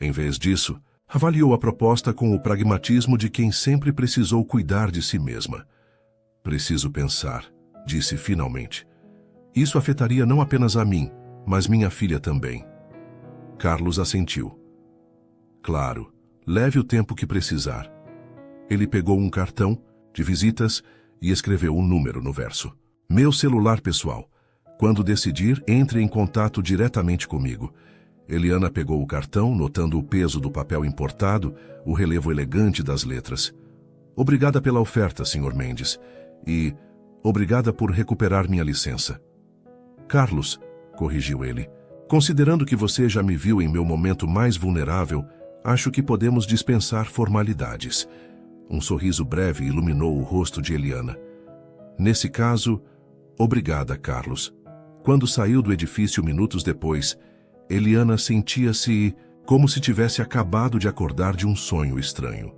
Em vez disso, avaliou a proposta com o pragmatismo de quem sempre precisou cuidar de si mesma. Preciso pensar, disse finalmente. Isso afetaria não apenas a mim, mas minha filha também. Carlos assentiu. Claro, leve o tempo que precisar. Ele pegou um cartão de visitas e escreveu um número no verso. Meu celular pessoal. Quando decidir, entre em contato diretamente comigo. Eliana pegou o cartão, notando o peso do papel importado, o relevo elegante das letras. Obrigada pela oferta, Sr. Mendes. E obrigada por recuperar minha licença. Carlos, corrigiu ele, considerando que você já me viu em meu momento mais vulnerável, acho que podemos dispensar formalidades. Um sorriso breve iluminou o rosto de Eliana. Nesse caso, obrigada, Carlos. Quando saiu do edifício minutos depois, Eliana sentia-se como se tivesse acabado de acordar de um sonho estranho.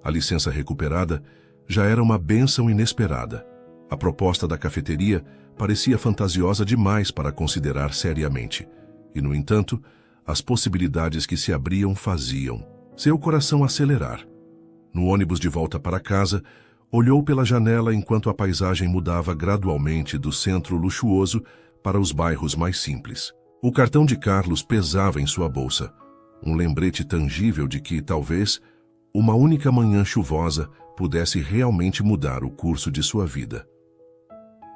A licença recuperada já era uma bênção inesperada. A proposta da cafeteria parecia fantasiosa demais para considerar seriamente. E, no entanto, as possibilidades que se abriam faziam seu coração acelerar. No ônibus de volta para casa, olhou pela janela enquanto a paisagem mudava gradualmente do centro luxuoso para os bairros mais simples. O cartão de Carlos pesava em sua bolsa, um lembrete tangível de que, talvez, uma única manhã chuvosa pudesse realmente mudar o curso de sua vida.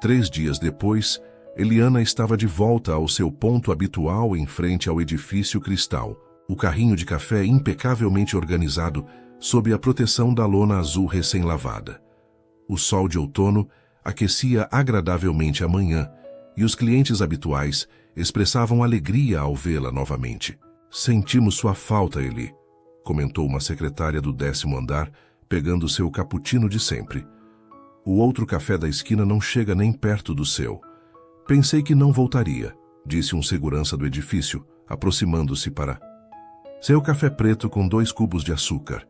3 dias depois, Eliana estava de volta ao seu ponto habitual em frente ao edifício Cristal, o carrinho de café impecavelmente organizado sob a proteção da lona azul recém-lavada. O sol de outono aquecia agradavelmente a manhã e os clientes habituais expressavam alegria ao vê-la novamente. Sentimos sua falta, Eli, comentou uma secretária do 10º andar, pegando seu cappuccino de sempre. O outro café da esquina não chega nem perto do seu. Pensei que não voltaria, disse um segurança do edifício, aproximando-se para... Seu café preto com 2 cubos de açúcar.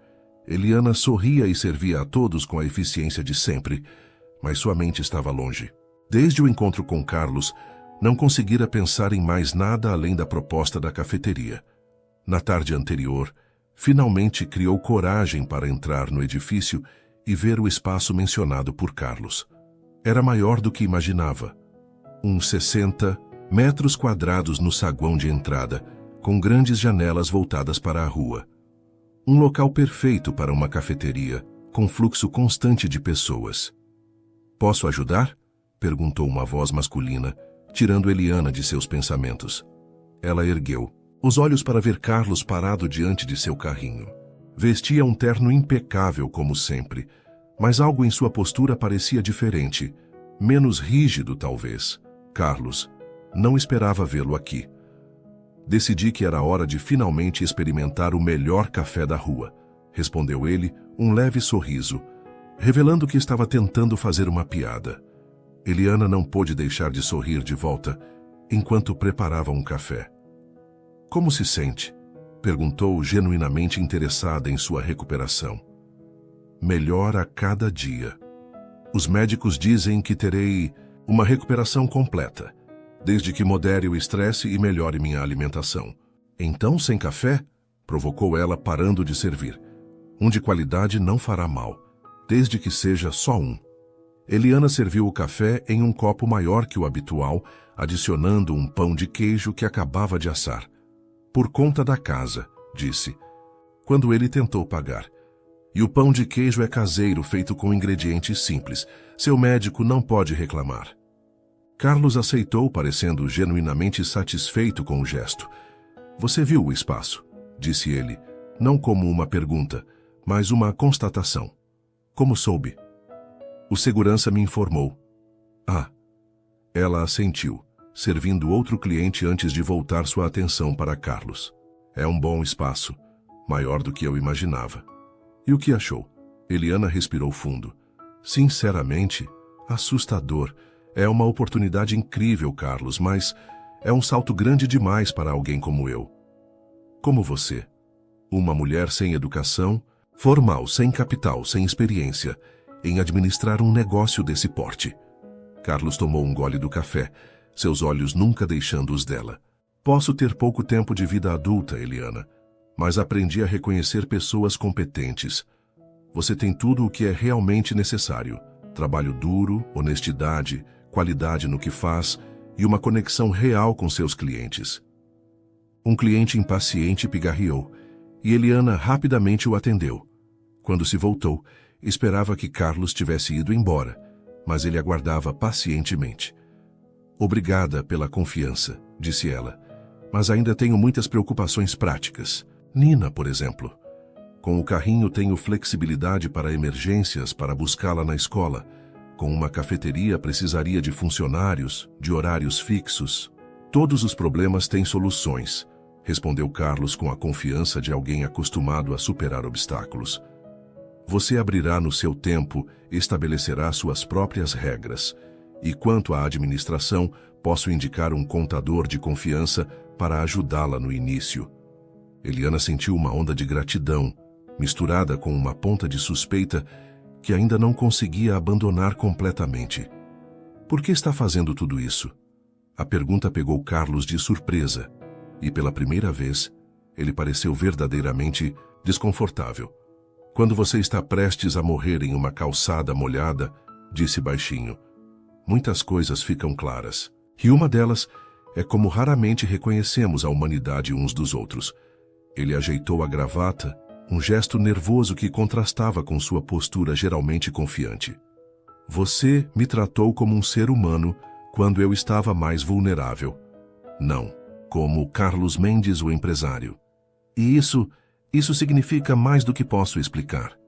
Eliana sorria e servia a todos com a eficiência de sempre, mas sua mente estava longe. Desde o encontro com Carlos, não conseguira pensar em mais nada além da proposta da cafeteria. Na tarde anterior, finalmente criou coragem para entrar no edifício e ver o espaço mencionado por Carlos. Era maior do que imaginava. Uns 60 metros quadrados no saguão de entrada, com grandes janelas voltadas para a rua. Um local perfeito para uma cafeteria, com fluxo constante de pessoas. Posso ajudar? Perguntou uma voz masculina, tirando Eliana de seus pensamentos. Ela ergueu os olhos para ver Carlos parado diante de seu carrinho. Vestia um terno impecável como sempre, mas algo em sua postura parecia diferente, menos rígido talvez. Carlos, não esperava vê-lo aqui. Decidi que era hora de finalmente experimentar o melhor café da rua, respondeu ele, um leve sorriso, revelando que estava tentando fazer uma piada. Eliana não pôde deixar de sorrir de volta, enquanto preparava um café. Como se sente? Perguntou, genuinamente interessada em sua recuperação. Melhor a cada dia. Os médicos dizem que terei uma recuperação completa, desde que modere o estresse e melhore minha alimentação. Então, sem café? Provocou ela, parando de servir. Um de qualidade não fará mal, desde que seja só um. Eliana serviu o café em um copo maior que o habitual, adicionando um pão de queijo que acabava de assar. Por conta da casa, disse, quando ele tentou pagar. E o pão de queijo é caseiro, feito com ingredientes simples. Seu médico não pode reclamar. Carlos aceitou, parecendo genuinamente satisfeito com o gesto. Você viu o espaço, disse ele, não como uma pergunta, mas uma constatação. Como soube? O segurança me informou. Ah. Ela assentiu, servindo outro cliente antes de voltar sua atenção para Carlos. É um bom espaço, maior do que eu imaginava. E o que achou? Eliana respirou fundo. Sinceramente, assustador. É uma oportunidade incrível, Carlos, mas é um salto grande demais para alguém como eu. Como você. Uma mulher sem educação, formal, sem capital, sem experiência, em administrar um negócio desse porte. Carlos tomou um gole do café, seus olhos nunca deixando os dela. Posso ter pouco tempo de vida adulta, Eliana, mas aprendi a reconhecer pessoas competentes. Você tem tudo o que é realmente necessário. Trabalho duro, honestidade, qualidade no que faz e uma conexão real com seus clientes. Um cliente impaciente pigarreou, e Eliana rapidamente o atendeu. Quando se voltou, esperava que Carlos tivesse ido embora, mas ele aguardava pacientemente. Obrigada pela confiança, disse ela, mas ainda tenho muitas preocupações práticas. Nina, por exemplo. Com o carrinho tenho flexibilidade para emergências para buscá-la na escola. Com uma cafeteria precisaria de funcionários, de horários fixos. Todos os problemas têm soluções, respondeu Carlos com a confiança de alguém acostumado a superar obstáculos. Você abrirá no seu tempo, estabelecerá suas próprias regras. E quanto à administração, posso indicar um contador de confiança para ajudá-la no início. Eliana sentiu uma onda de gratidão, misturada com uma ponta de suspeita que ainda não conseguia abandonar completamente. Por que está fazendo tudo isso? A pergunta pegou Carlos de surpresa, e pela primeira vez, ele pareceu verdadeiramente desconfortável. Quando você está prestes a morrer em uma calçada molhada, disse baixinho, muitas coisas ficam claras. E uma delas é como raramente reconhecemos a humanidade uns dos outros. Ele ajeitou a gravata, um gesto nervoso que contrastava com sua postura geralmente confiante. Você me tratou como um ser humano quando eu estava mais vulnerável. Não, como Carlos Mendes, o empresário. E isso significa mais do que posso explicar.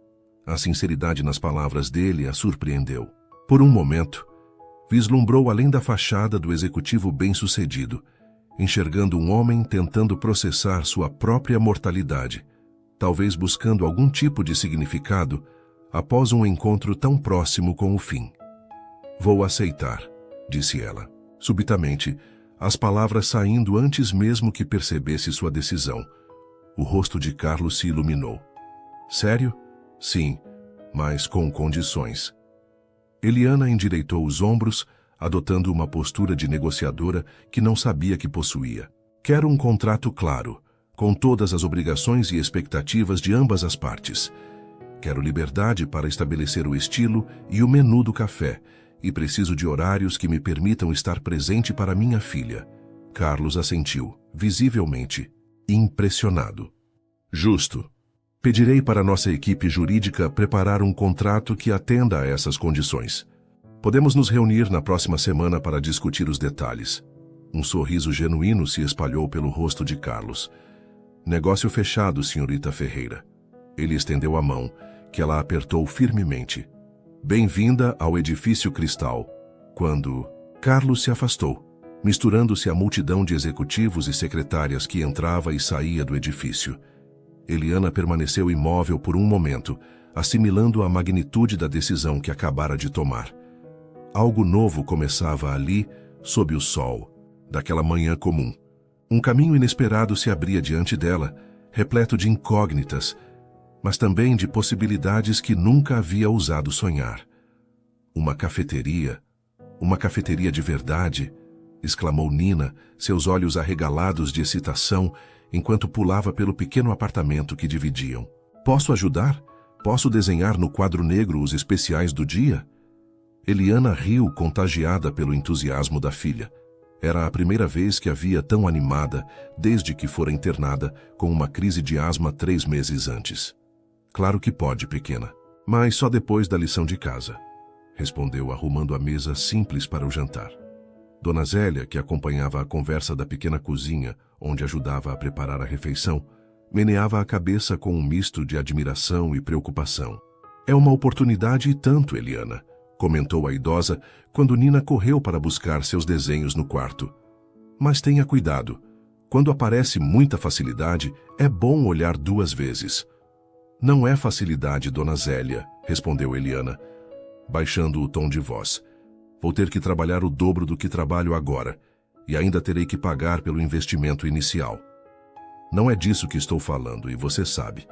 A sinceridade nas palavras dele a surpreendeu. Por um momento, vislumbrou além da fachada do executivo bem-sucedido, enxergando um homem tentando processar sua própria mortalidade, talvez buscando algum tipo de significado após um encontro tão próximo com o fim. Vou aceitar, disse ela, subitamente, as palavras saindo antes mesmo que percebesse sua decisão. O rosto de Carlos se iluminou. Sério? Sim, mas com condições. Eliana endireitou os ombros, adotando uma postura de negociadora que não sabia que possuía. Quero um contrato claro, com todas as obrigações e expectativas de ambas as partes. Quero liberdade para estabelecer o estilo e o menu do café, e preciso de horários que me permitam estar presente para minha filha. Carlos assentiu, visivelmente impressionado. Justo. Pedirei para nossa equipe jurídica preparar um contrato que atenda a essas condições. Podemos nos reunir na próxima semana para discutir os detalhes. Um sorriso genuíno se espalhou pelo rosto de Carlos. Negócio fechado, senhorita Ferreira. Ele estendeu a mão, que ela apertou firmemente. Bem-vinda ao Edifício Cristal. Quando Carlos se afastou, misturando-se à multidão de executivos e secretárias que entrava e saía do edifício. Eliana permaneceu imóvel por um momento, assimilando a magnitude da decisão que acabara de tomar. Algo novo começava ali, sob o sol, daquela manhã comum. Um caminho inesperado se abria diante dela, repleto de incógnitas, mas também de possibilidades que nunca havia ousado sonhar. Uma cafeteria de verdade, exclamou Nina, seus olhos arregalados de excitação, enquanto pulava pelo pequeno apartamento que dividiam. Posso ajudar? Posso desenhar no quadro negro os especiais do dia? Eliana riu, contagiada pelo entusiasmo da filha. Era a primeira vez que a via tão animada desde que fora internada com uma crise de asma 3 meses antes. Claro que pode, pequena, mas só depois da lição de casa, respondeu arrumando a mesa simples para o jantar. Dona Zélia, que acompanhava a conversa da pequena cozinha, onde ajudava a preparar a refeição, meneava a cabeça com um misto de admiração e preocupação. É uma oportunidade e tanto, Eliana, comentou a idosa quando Nina correu para buscar seus desenhos no quarto. Mas tenha cuidado. Quando aparece muita facilidade, é bom olhar 2 vezes. Não é facilidade, dona Zélia, respondeu Eliana, baixando o tom de voz. Vou ter que trabalhar o dobro do que trabalho agora, e ainda terei que pagar pelo investimento inicial. Não é disso que estou falando, e você sabe.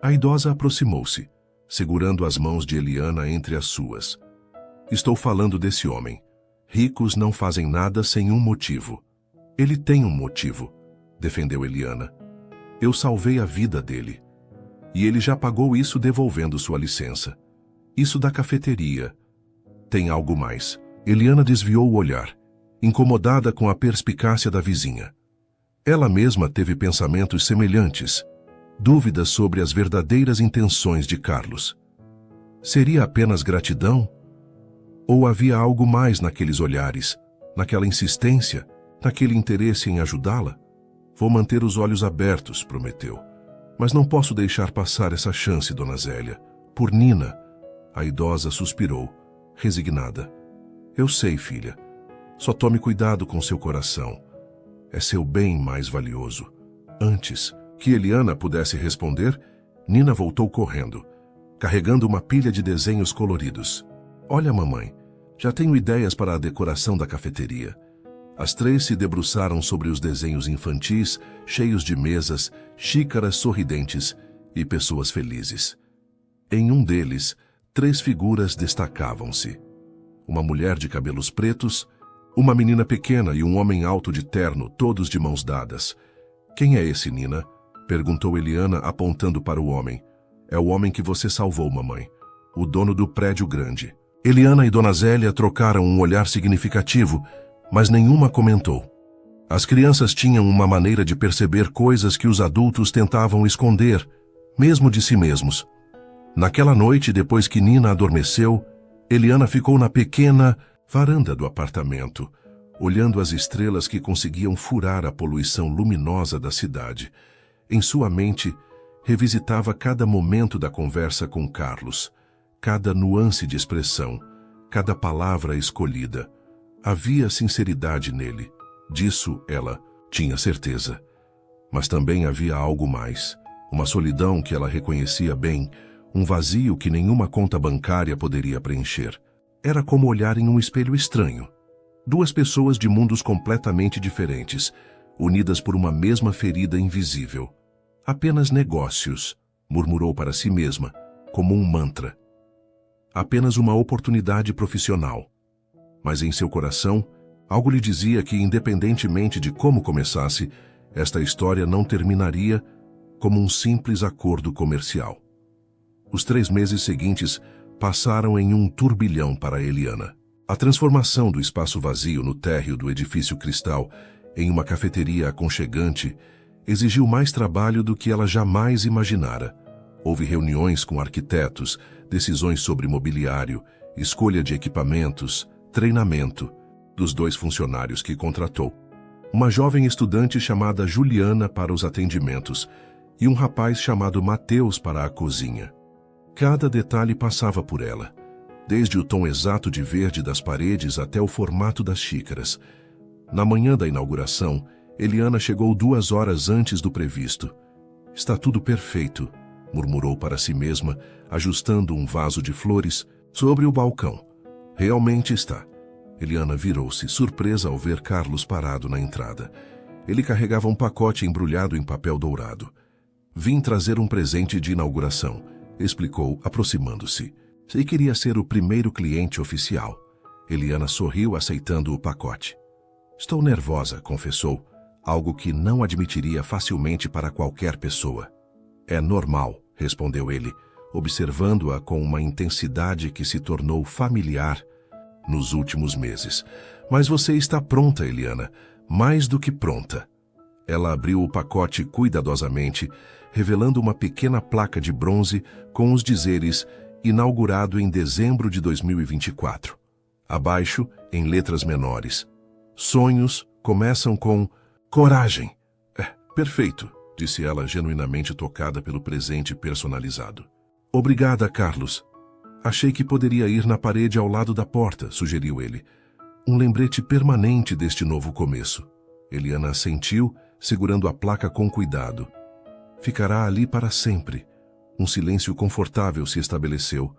A idosa aproximou-se, segurando as mãos de Eliana entre as suas. Estou falando desse homem. Ricos não fazem nada sem um motivo. Ele tem um motivo, defendeu Eliana. Eu salvei a vida dele. E ele já pagou isso devolvendo sua licença. Isso da cafeteria. Tem algo mais. Eliana desviou o olhar, incomodada com a perspicácia da vizinha. Ela mesma teve pensamentos semelhantes, dúvidas sobre as verdadeiras intenções de Carlos. Seria apenas gratidão? Ou havia algo mais naqueles olhares, naquela insistência, naquele interesse em ajudá-la? Vou manter os olhos abertos, prometeu. Mas não posso deixar passar essa chance, dona Zélia. Por Nina. A idosa suspirou, resignada. Eu sei, filha. Só tome cuidado com seu coração. É seu bem mais valioso. Antes que Eliana pudesse responder, Nina voltou correndo, carregando uma pilha de desenhos coloridos. Olha, mamãe, já tenho ideias para a decoração da cafeteria. As 3 se debruçaram sobre os desenhos infantis, cheios de mesas, xícaras sorridentes e pessoas felizes. Em um deles, 3 figuras destacavam-se. Uma mulher de cabelos pretos, uma menina pequena e um homem alto de terno, todos de mãos dadas. Quem é esse, Nina? Perguntou Eliana, apontando para o homem. É o homem que você salvou, mamãe. O dono do prédio grande. Eliana e dona Zélia trocaram um olhar significativo, mas nenhuma comentou. As crianças tinham uma maneira de perceber coisas que os adultos tentavam esconder, mesmo de si mesmos. Naquela noite, depois que Nina adormeceu, Eliana ficou na pequena varanda do apartamento, olhando as estrelas que conseguiam furar a poluição luminosa da cidade. Em sua mente, revisitava cada momento da conversa com Carlos, cada nuance de expressão, cada palavra escolhida. Havia sinceridade nele. Disso ela tinha certeza. Mas também havia algo mais. Uma solidão que ela reconhecia bem, um vazio que nenhuma conta bancária poderia preencher. Era como olhar em um espelho estranho. 2 pessoas de mundos completamente diferentes, unidas por uma mesma ferida invisível. Apenas negócios, murmurou para si mesma, como um mantra. Apenas uma oportunidade profissional. Mas em seu coração, algo lhe dizia que, independentemente de como começasse, esta história não terminaria como um simples acordo comercial. Os 3 meses seguintes passaram em um turbilhão para Eliana. A transformação do espaço vazio no térreo do edifício Cristal em uma cafeteria aconchegante exigiu mais trabalho do que ela jamais imaginara. Houve reuniões com arquitetos, decisões sobre mobiliário, escolha de equipamentos, treinamento dos 2 funcionários que contratou. Uma jovem estudante chamada Juliana para os atendimentos e um rapaz chamado Mateus para a cozinha. Cada detalhe passava por ela, desde o tom exato de verde das paredes até o formato das xícaras. Na manhã da inauguração, Eliana chegou 2 horas antes do previsto. Está tudo perfeito, murmurou para si mesma, ajustando um vaso de flores sobre o balcão. Realmente está. Eliana virou-se, surpresa ao ver Carlos parado na entrada. Ele carregava um pacote embrulhado em papel dourado. Vim trazer um presente de inauguração, explicou, aproximando-se. Sei que queria ser o primeiro cliente oficial. Eliana sorriu, aceitando o pacote. Estou nervosa, confessou, algo que não admitiria facilmente para qualquer pessoa. É normal, respondeu ele, observando-a com uma intensidade que se tornou familiar nos últimos meses. Mas você está pronta, Eliana, mais do que pronta. Ela abriu o pacote cuidadosamente, revelando uma pequena placa de bronze com os dizeres inaugurado em dezembro de 2024. Abaixo, em letras menores. Sonhos começam com coragem. Perfeito, disse ela, genuinamente tocada pelo presente personalizado. Obrigada, Carlos. Achei que poderia ir na parede ao lado da porta, sugeriu ele. Um lembrete permanente deste novo começo. Eliana assentiu, segurando a placa com cuidado. Ficará ali para sempre. Um silêncio confortável se estabeleceu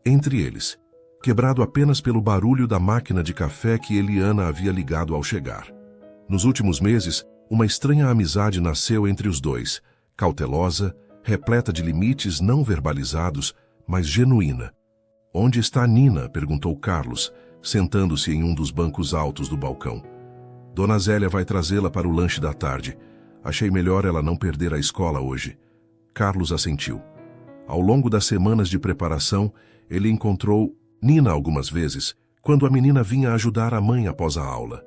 entre eles, quebrado apenas pelo barulho da máquina de café que Eliana havia ligado ao chegar. Nos últimos meses, uma estranha amizade nasceu entre os dois, cautelosa, repleta de limites não verbalizados, mas genuína. "Onde está Nina?" perguntou Carlos, sentando-se em um dos bancos altos do balcão. "Dona Zélia vai trazê-la para o lanche da tarde. Achei melhor ela não perder a escola hoje." Carlos assentiu. Ao longo das semanas de preparação, ele encontrou Nina algumas vezes, quando a menina vinha ajudar a mãe após a aula.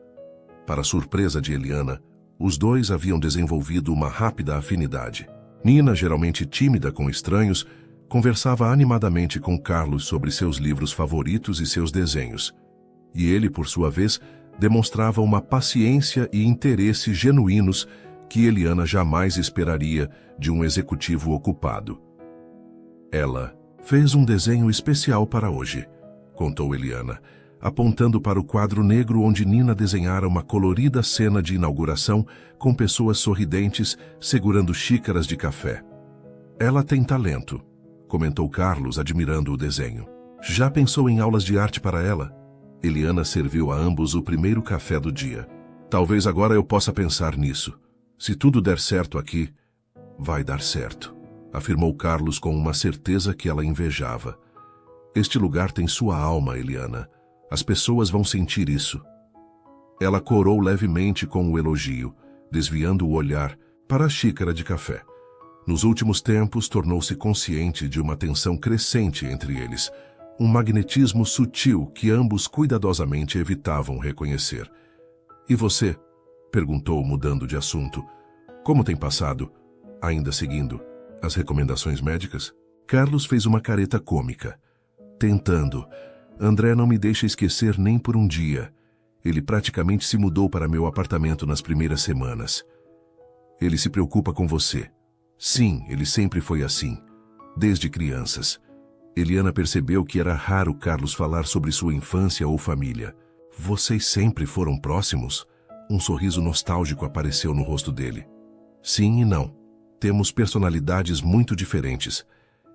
Para surpresa de Eliana, os dois haviam desenvolvido uma rápida afinidade. Nina, geralmente tímida com estranhos, conversava animadamente com Carlos sobre seus livros favoritos e seus desenhos. E ele, por sua vez, demonstrava uma paciência e interesse genuínos que Eliana jamais esperaria de um executivo ocupado. "Ela fez um desenho especial para hoje", contou Eliana, apontando para o quadro negro onde Nina desenhara uma colorida cena de inauguração com pessoas sorridentes segurando xícaras de café. "Ela tem talento", comentou Carlos, admirando o desenho. "Já pensou em aulas de arte para ela?" Eliana serviu a ambos o primeiro café do dia. "Talvez agora eu possa pensar nisso. Se tudo der certo aqui, vai dar certo", afirmou Carlos com uma certeza que ela invejava. "Este lugar tem sua alma, Eliana. As pessoas vão sentir isso." Ela corou levemente com o elogio, desviando o olhar para a xícara de café. Nos últimos tempos, tornou-se consciente de uma tensão crescente entre eles, um magnetismo sutil que ambos cuidadosamente evitavam reconhecer. "E você?" perguntou, mudando de assunto. "Como tem passado? Ainda seguindo as recomendações médicas?" Carlos fez uma careta cômica. "Tentando. André não me deixa esquecer nem por um dia. Ele praticamente se mudou para meu apartamento nas primeiras semanas. Ele se preocupa com você." "Sim, ele sempre foi assim. Desde crianças." Eliana percebeu que era raro Carlos falar sobre sua infância ou família. "Vocês sempre foram próximos?" Um sorriso nostálgico apareceu no rosto dele. "Sim e não. Temos personalidades muito diferentes.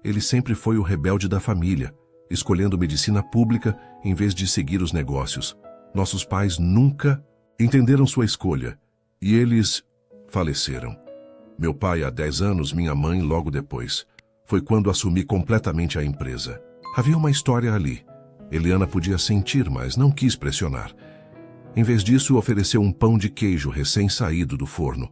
Ele sempre foi o rebelde da família, escolhendo medicina pública em vez de seguir os negócios. Nossos pais nunca entenderam sua escolha, e eles faleceram. Meu pai há 10 anos, minha mãe logo depois. Foi quando assumi completamente a empresa. Havia uma história ali. Eliana podia sentir, mas não quis pressionar. Em vez disso, ofereceu um pão de queijo recém-saído do forno.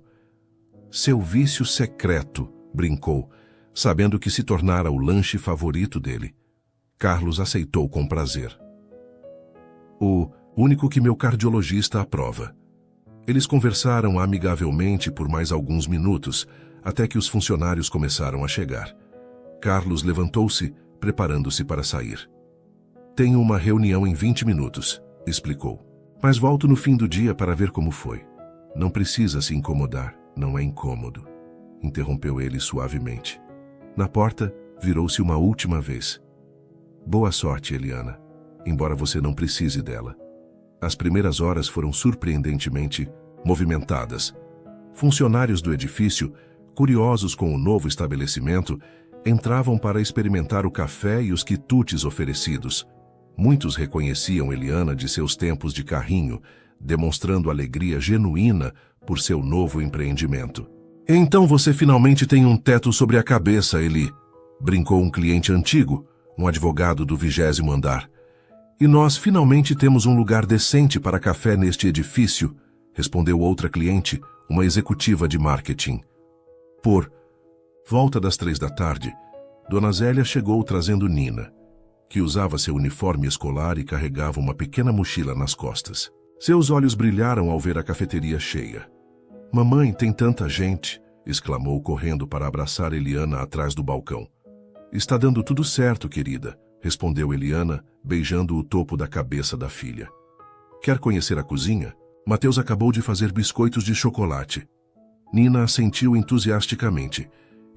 "Seu vício secreto", brincou, sabendo que se tornara o lanche favorito dele. Carlos aceitou com prazer. "O único que meu cardiologista aprova." Eles conversaram amigavelmente por mais alguns minutos, até que os funcionários começaram a chegar. Carlos levantou-se, preparando-se para sair. "Tenho uma reunião em 20 minutos", explicou. "Mas volto no fim do dia para ver como foi." "Não precisa se incomodar, não é incômodo", interrompeu ele suavemente. Na porta, virou-se uma última vez. "Boa sorte, Eliana, embora você não precise dela." As primeiras horas foram surpreendentemente movimentadas. Funcionários do edifício, curiosos com o novo estabelecimento, entravam para experimentar o café e os quitutes oferecidos. Muitos reconheciam Eliana de seus tempos de carrinho, demonstrando alegria genuína por seu novo empreendimento. "Então você finalmente tem um teto sobre a cabeça, Eli", brincou um cliente antigo, um advogado do 20º andar. "E nós finalmente temos um lugar decente para café neste edifício", respondeu outra cliente, uma executiva de marketing. Por volta das 3 da tarde, Dona Zélia chegou trazendo Nina, que usava seu uniforme escolar e carregava uma pequena mochila nas costas. Seus olhos brilharam ao ver a cafeteria cheia. "Mamãe, tem tanta gente", exclamou, correndo para abraçar Eliana atrás do balcão. "Está dando tudo certo, querida", respondeu Eliana, beijando o topo da cabeça da filha. "Quer conhecer a cozinha? Mateus acabou de fazer biscoitos de chocolate." Nina assentiu entusiasticamente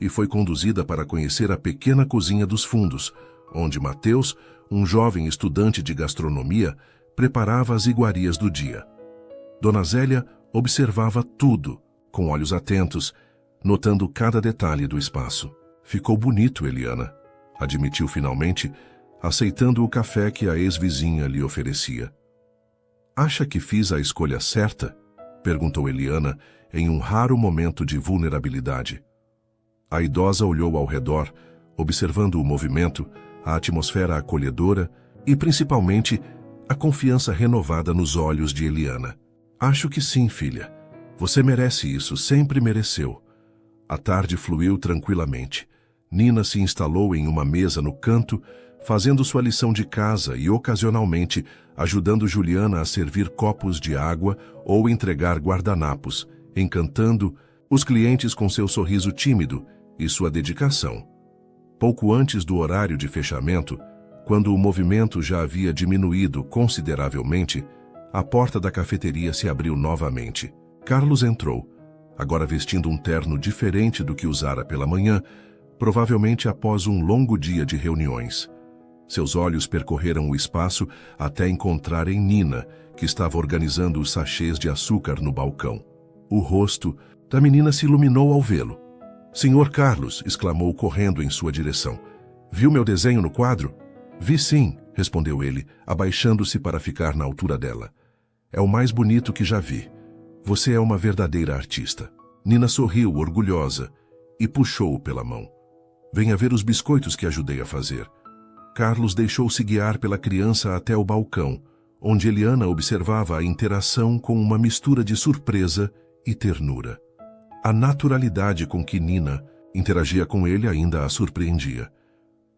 e foi conduzida para conhecer a pequena cozinha dos fundos, onde Mateus, um jovem estudante de gastronomia, preparava as iguarias do dia. Dona Zélia observava tudo, com olhos atentos, notando cada detalhe do espaço. Ficou bonito, Eliana, admitiu finalmente, aceitando o café que a ex-vizinha lhe oferecia. Acha que fiz a escolha certa? Perguntou Eliana em um raro momento de vulnerabilidade. A idosa olhou ao redor, observando o movimento, a atmosfera acolhedora e, principalmente, a confiança renovada nos olhos de Eliana. Acho que sim, filha. Você merece isso, sempre mereceu. A tarde fluiu tranquilamente. Nina se instalou em uma mesa no canto, fazendo sua lição de casa e, ocasionalmente, ajudando Juliana a servir copos de água ou entregar guardanapos, encantando os clientes com seu sorriso tímido e sua dedicação. Pouco antes do horário de fechamento, quando o movimento já havia diminuído consideravelmente, a porta da cafeteria se abriu novamente. Carlos entrou, agora vestindo um terno diferente do que usara pela manhã, provavelmente após um longo dia de reuniões. Seus olhos percorreram o espaço até encontrarem Nina, que estava organizando os sachês de açúcar no balcão. O rosto da menina se iluminou ao vê-lo. "Senhor Carlos", exclamou correndo em sua direção. "Viu meu desenho no quadro?" "Vi sim", respondeu ele, abaixando-se para ficar na altura dela. "É o mais bonito que já vi. Você é uma verdadeira artista." Nina sorriu, orgulhosa, e puxou-o pela mão. "Venha ver os biscoitos que ajudei a fazer." Carlos deixou-se guiar pela criança até o balcão, onde Eliana observava a interação com uma mistura de surpresa e ternura. A naturalidade com que Nina interagia com ele ainda a surpreendia.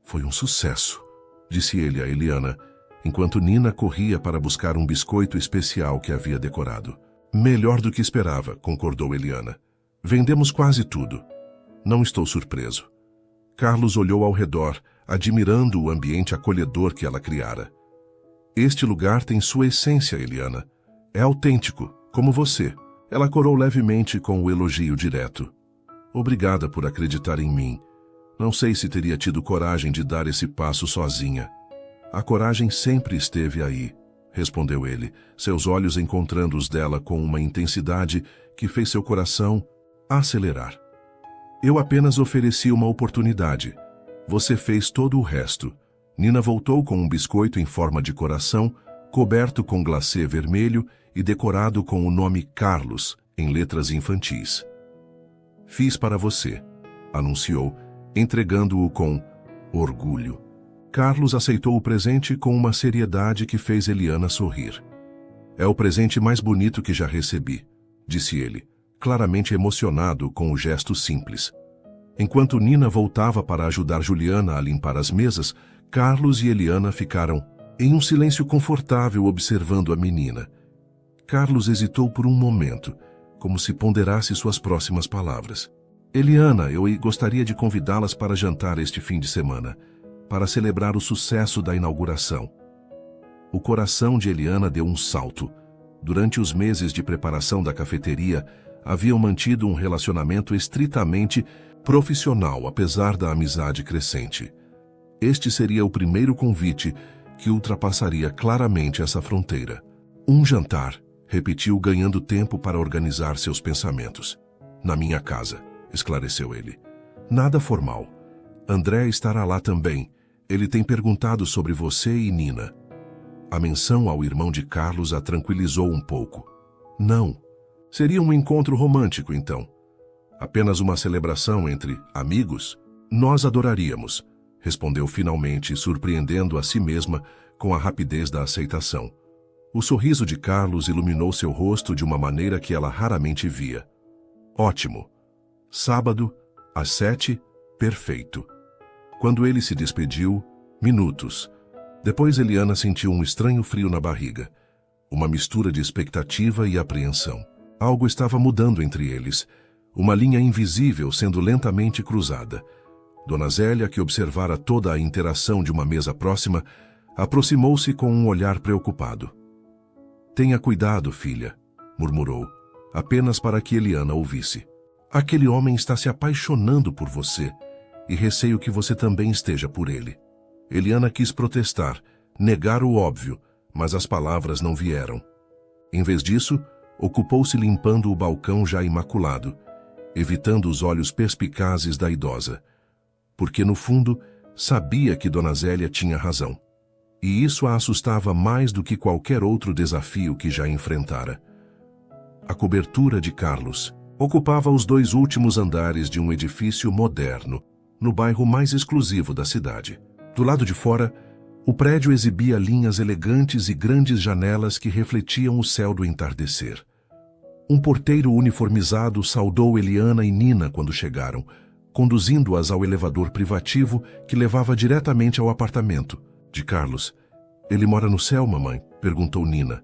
"Foi um sucesso", disse ele a Eliana, enquanto Nina corria para buscar um biscoito especial que havia decorado. "Melhor do que esperava", concordou Eliana. "Vendemos quase tudo." "Não estou surpreso." Carlos olhou ao redor, admirando o ambiente acolhedor que ela criara. "Este lugar tem sua essência, Eliana. É autêntico, como você." Ela corou levemente com o elogio direto. "Obrigada por acreditar em mim. Não sei se teria tido coragem de dar esse passo sozinha." "A coragem sempre esteve aí", respondeu ele, seus olhos encontrando os dela com uma intensidade que fez seu coração acelerar. "Eu apenas ofereci uma oportunidade. Você fez todo o resto." Nina voltou com um biscoito em forma de coração, coberto com glacê vermelho e decorado com o nome Carlos, em letras infantis. "Fiz para você", anunciou, entregando-o com orgulho. Carlos aceitou o presente com uma seriedade que fez Eliana sorrir. "É o presente mais bonito que já recebi", disse ele, claramente emocionado com o gesto simples. Enquanto Nina voltava para ajudar Juliana a limpar as mesas, Carlos e Eliana ficaram em um silêncio confortável observando a menina. Carlos hesitou por um momento, como se ponderasse suas próximas palavras. "Eliana, eu gostaria de convidá-las para jantar este fim de semana, para celebrar o sucesso da inauguração." O coração de Eliana deu um salto. Durante os meses de preparação da cafeteria, haviam mantido um relacionamento estritamente profissional, apesar da amizade crescente. Este seria o primeiro convite que ultrapassaria claramente essa fronteira. "Um jantar", repetiu, ganhando tempo para organizar seus pensamentos. "Na minha casa", esclareceu ele. "Nada formal. André estará lá também. Ele tem perguntado sobre você e Nina." A menção ao irmão de Carlos a tranquilizou um pouco. "Não. Seria um encontro romântico, então. Apenas uma celebração entre amigos? Nós adoraríamos", respondeu finalmente, surpreendendo a si mesma com a rapidez da aceitação. O sorriso de Carlos iluminou seu rosto de uma maneira que ela raramente via. "Ótimo. Sábado, às 7, perfeito." Quando ele se despediu, minutos. Depois Eliana sentiu um estranho frio na barriga, uma mistura de expectativa e apreensão. Algo estava mudando entre eles, uma linha invisível sendo lentamente cruzada. Dona Zélia, que observara toda a interação de uma mesa próxima, aproximou-se com um olhar preocupado. "Tenha cuidado, filha", murmurou, apenas para que Eliana ouvisse. "Aquele homem está se apaixonando por você, e receio que você também esteja por ele." Eliana quis protestar, negar o óbvio, mas as palavras não vieram. Em vez disso, ocupou-se limpando o balcão já imaculado, evitando os olhos perspicazes da idosa, porque no fundo sabia que Dona Zélia tinha razão. E isso a assustava mais do que qualquer outro desafio que já enfrentara. A cobertura de Carlos ocupava os 2 últimos andares de um edifício moderno, no bairro mais exclusivo da cidade. Do lado de fora, o prédio exibia linhas elegantes e grandes janelas que refletiam o céu do entardecer. Um porteiro uniformizado saudou Eliana e Nina quando chegaram, conduzindo-as ao elevador privativo que levava diretamente ao apartamento de Carlos. "Ele mora no céu, mamãe?" perguntou Nina,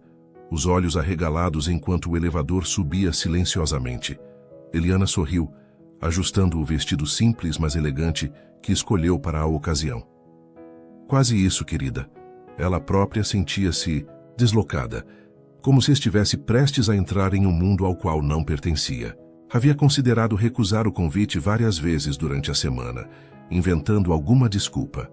os olhos arregalados enquanto o elevador subia silenciosamente. Eliana sorriu, ajustando o vestido simples, mas elegante, que escolheu para a ocasião. "Quase isso, querida." Ela própria sentia-se deslocada, como se estivesse prestes a entrar em um mundo ao qual não pertencia. Havia considerado recusar o convite várias vezes durante a semana, inventando alguma desculpa.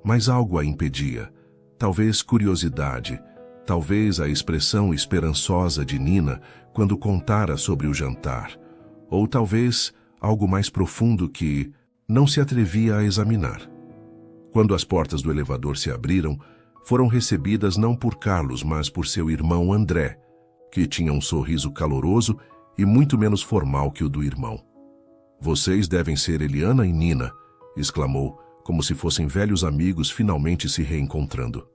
Mas algo a impedia. Talvez curiosidade, talvez a expressão esperançosa de Nina quando contara sobre o jantar, ou talvez algo mais profundo que não se atrevia a examinar. Quando as portas do elevador se abriram, foram recebidas não por Carlos, mas por seu irmão André, que tinha um sorriso caloroso e muito menos formal que o do irmão. "Vocês devem ser Eliana e Nina", exclamou, como se fossem velhos amigos finalmente se reencontrando.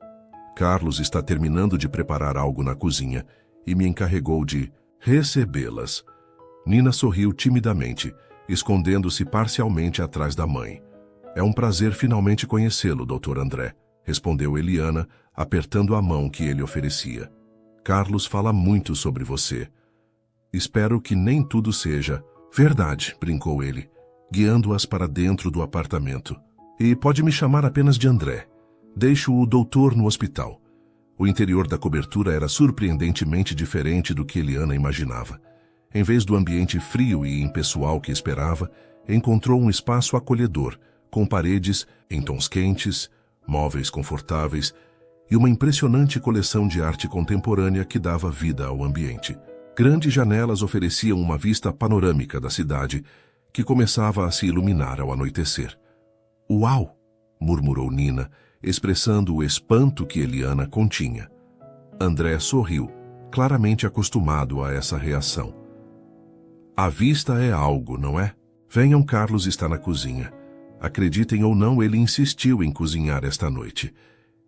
"Carlos está terminando de preparar algo na cozinha e me encarregou de recebê-las." Nina sorriu timidamente, escondendo-se parcialmente atrás da mãe. "É um prazer finalmente conhecê-lo, Dr. André", respondeu Eliana, apertando a mão que ele oferecia. "Carlos fala muito sobre você." "Espero que nem tudo seja verdade", brincou ele, guiando-as para dentro do apartamento. "E pode me chamar apenas de André. Deixo o doutor no hospital." O interior da cobertura era surpreendentemente diferente do que Eliana imaginava. Em vez do ambiente frio e impessoal que esperava, encontrou um espaço acolhedor, com paredes em tons quentes, móveis confortáveis e uma impressionante coleção de arte contemporânea que dava vida ao ambiente. Grandes janelas ofereciam uma vista panorâmica da cidade, que começava a se iluminar ao anoitecer. "Uau!" murmurou Nina, expressando o espanto que Eliana continha. André sorriu, claramente acostumado a essa reação. "A vista é algo, não é? Venham, Carlos está na cozinha." Acreditem ou não, ele insistiu em cozinhar esta noite.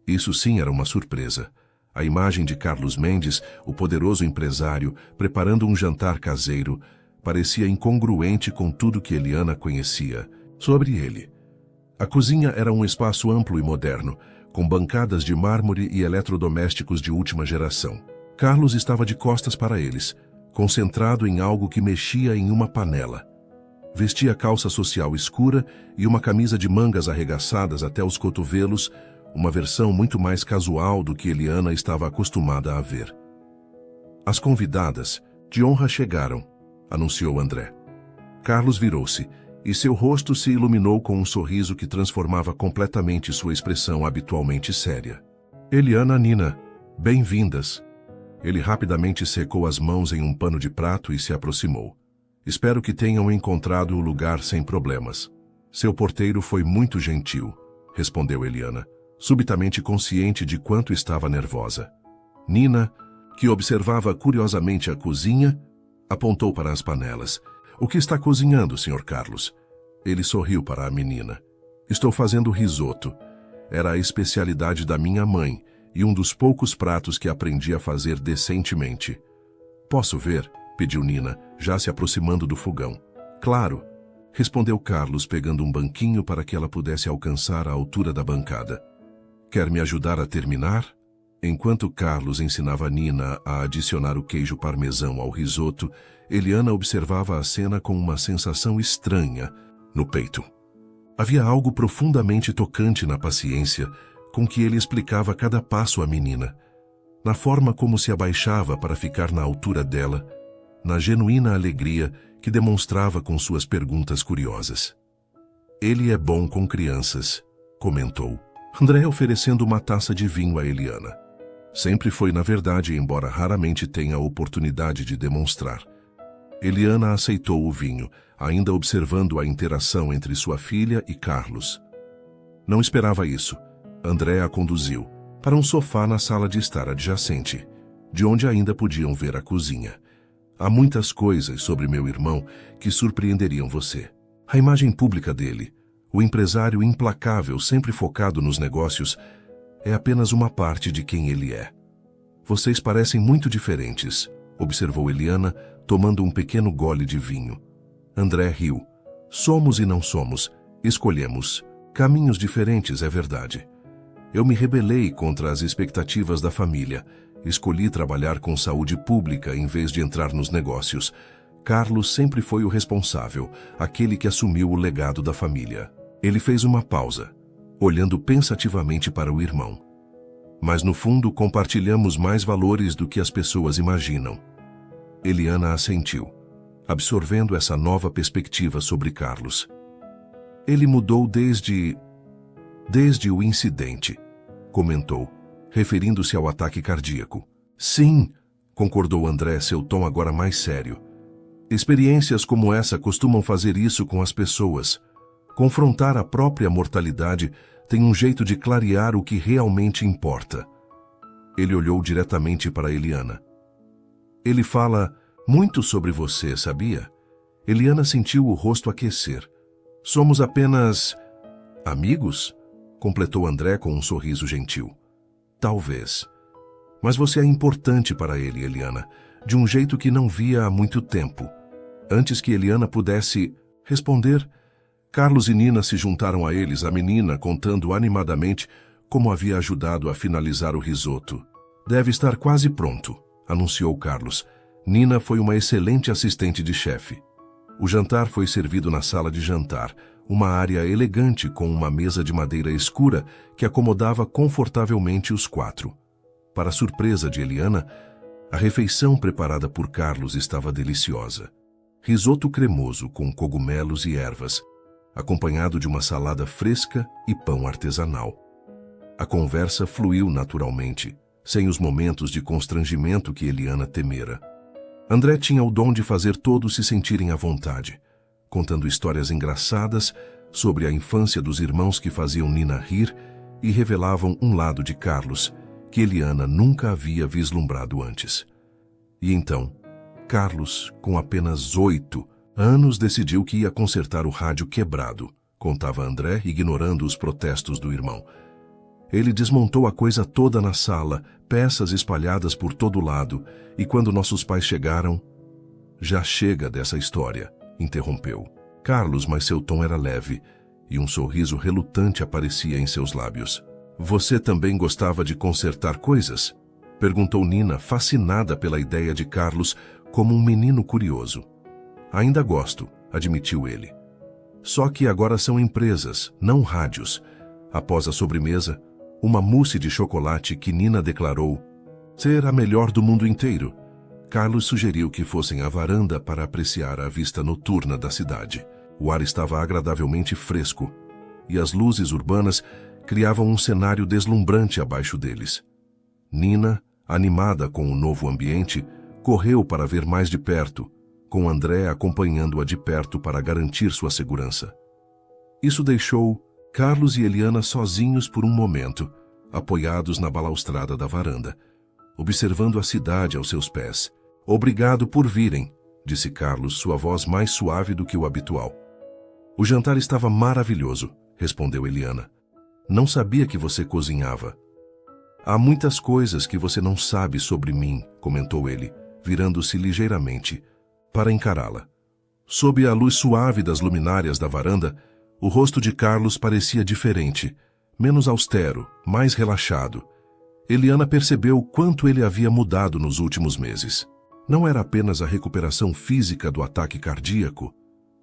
Isso sim era uma surpresa. A imagem de Carlos Mendes, o poderoso empresário, preparando um jantar caseiro, parecia incongruente com tudo que Eliana conhecia sobre ele. A cozinha era um espaço amplo e moderno, com bancadas de mármore e eletrodomésticos de última geração. Carlos estava de costas para eles, concentrado em algo que mexia em uma panela. Vestia calça social escura e uma camisa de mangas arregaçadas até os cotovelos, uma versão muito mais casual do que Eliana estava acostumada a ver. "As convidadas de honra chegaram", anunciou André. Carlos virou-se, e seu rosto se iluminou com um sorriso que transformava completamente sua expressão habitualmente séria. "Eliana, Nina, bem-vindas." Ele rapidamente secou as mãos em um pano de prato e se aproximou. "Espero que tenham encontrado o lugar sem problemas." "Seu porteiro foi muito gentil", respondeu Eliana, subitamente consciente de quanto estava nervosa. Nina, que observava curiosamente a cozinha, apontou para as panelas. "O que está cozinhando, Sr. Carlos?" Ele sorriu para a menina. "Estou fazendo risoto. Era a especialidade da minha mãe e um dos poucos pratos que aprendi a fazer decentemente." "Posso ver?" pediu Nina, já se aproximando do fogão. "Claro", respondeu Carlos, pegando um banquinho para que ela pudesse alcançar a altura da bancada. "Quer me ajudar a terminar?" Enquanto Carlos ensinava Nina a adicionar o queijo parmesão ao risoto, Eliana observava a cena com uma sensação estranha no peito. Havia algo profundamente tocante na paciência com que ele explicava cada passo à menina, na forma como se abaixava para ficar na altura dela, na genuína alegria que demonstrava com suas perguntas curiosas. "Ele é bom com crianças", comentou André, oferecendo uma taça de vinho a Eliana. Sempre foi, na verdade, embora raramente tenha a oportunidade de demonstrar. Eliana aceitou o vinho, ainda observando a interação entre sua filha e Carlos. Não esperava isso. André a conduziu para um sofá na sala de estar adjacente, de onde ainda podiam ver a cozinha. Há muitas coisas sobre meu irmão que surpreenderiam você. A imagem pública dele, o empresário implacável sempre focado nos negócios, é apenas uma parte de quem ele é. Vocês parecem muito diferentes, observou Eliana, tomando um pequeno gole de vinho. André riu. Somos e não somos. Escolhemos. Caminhos diferentes, é verdade. Eu me rebelei contra as expectativas da família. Escolhi trabalhar com saúde pública em vez de entrar nos negócios. Carlos sempre foi o responsável, aquele que assumiu o legado da família. Ele fez uma pausa, olhando pensativamente para o irmão. Mas no fundo compartilhamos mais valores do que as pessoas imaginam. Eliana assentiu, absorvendo essa nova perspectiva sobre Carlos. Ele mudou desde o incidente, comentou, referindo-se ao ataque cardíaco. Sim, concordou André, seu tom agora mais sério. Experiências como essa costumam fazer isso com as pessoas. Confrontar a própria mortalidade tem um jeito de clarear o que realmente importa. Ele olhou diretamente para Eliana. Ele fala muito sobre você, sabia? Eliana sentiu o rosto aquecer. Somos apenas amigos? Completou André com um sorriso gentil. Talvez. Mas você é importante para ele, Eliana, de um jeito que não via há muito tempo. Antes que Eliana pudesse responder, Carlos e Nina se juntaram a eles, a menina contando animadamente como havia ajudado a finalizar o risoto. Deve estar quase pronto, anunciou Carlos. Nina foi uma excelente assistente de chefe. O jantar foi servido na sala de jantar, uma área elegante com uma mesa de madeira escura que acomodava confortavelmente os quatro. Para surpresa de Eliana, a refeição preparada por Carlos estava deliciosa. Risoto cremoso com cogumelos e ervas, acompanhado de uma salada fresca e pão artesanal. A conversa fluiu naturalmente, sem os momentos de constrangimento que Eliana temera. André tinha o dom de fazer todos se sentirem à vontade, contando histórias engraçadas sobre a infância dos irmãos que faziam Nina rir e revelavam um lado de Carlos que Eliana nunca havia vislumbrado antes. E então, Carlos, com apenas 8 anos, decidiu que ia consertar o rádio quebrado, contava André, ignorando os protestos do irmão. Ele desmontou a coisa toda na sala, peças espalhadas por todo lado, e quando nossos pais chegaram... Já chega dessa história, interrompeu Carlos, mas seu tom era leve, e um sorriso relutante aparecia em seus lábios. Você também gostava de consertar coisas? Perguntou Nina, fascinada pela ideia de Carlos como um menino curioso. Ainda gosto, admitiu ele. Só que agora são empresas, não rádios. Após a sobremesa, uma mousse de chocolate que Nina declarou ser a melhor do mundo inteiro. Carlos sugeriu que fossem à varanda para apreciar a vista noturna da cidade. O ar estava agradavelmente fresco, e as luzes urbanas criavam um cenário deslumbrante abaixo deles. Nina, animada com o novo ambiente, correu para ver mais de perto, com André acompanhando-a de perto para garantir sua segurança. Isso deixou Carlos e Eliana sozinhos por um momento, apoiados na balaustrada da varanda, observando a cidade aos seus pés. Obrigado por virem, disse Carlos, sua voz mais suave do que o habitual. O jantar estava maravilhoso, respondeu Eliana. Não sabia que você cozinhava. Há muitas coisas que você não sabe sobre mim, comentou ele, virando-se ligeiramente para encará-la. Sob a luz suave das luminárias da varanda, o rosto de Carlos parecia diferente, menos austero, mais relaxado. Eliana percebeu quanto ele havia mudado nos últimos meses. Não era apenas a recuperação física do ataque cardíaco.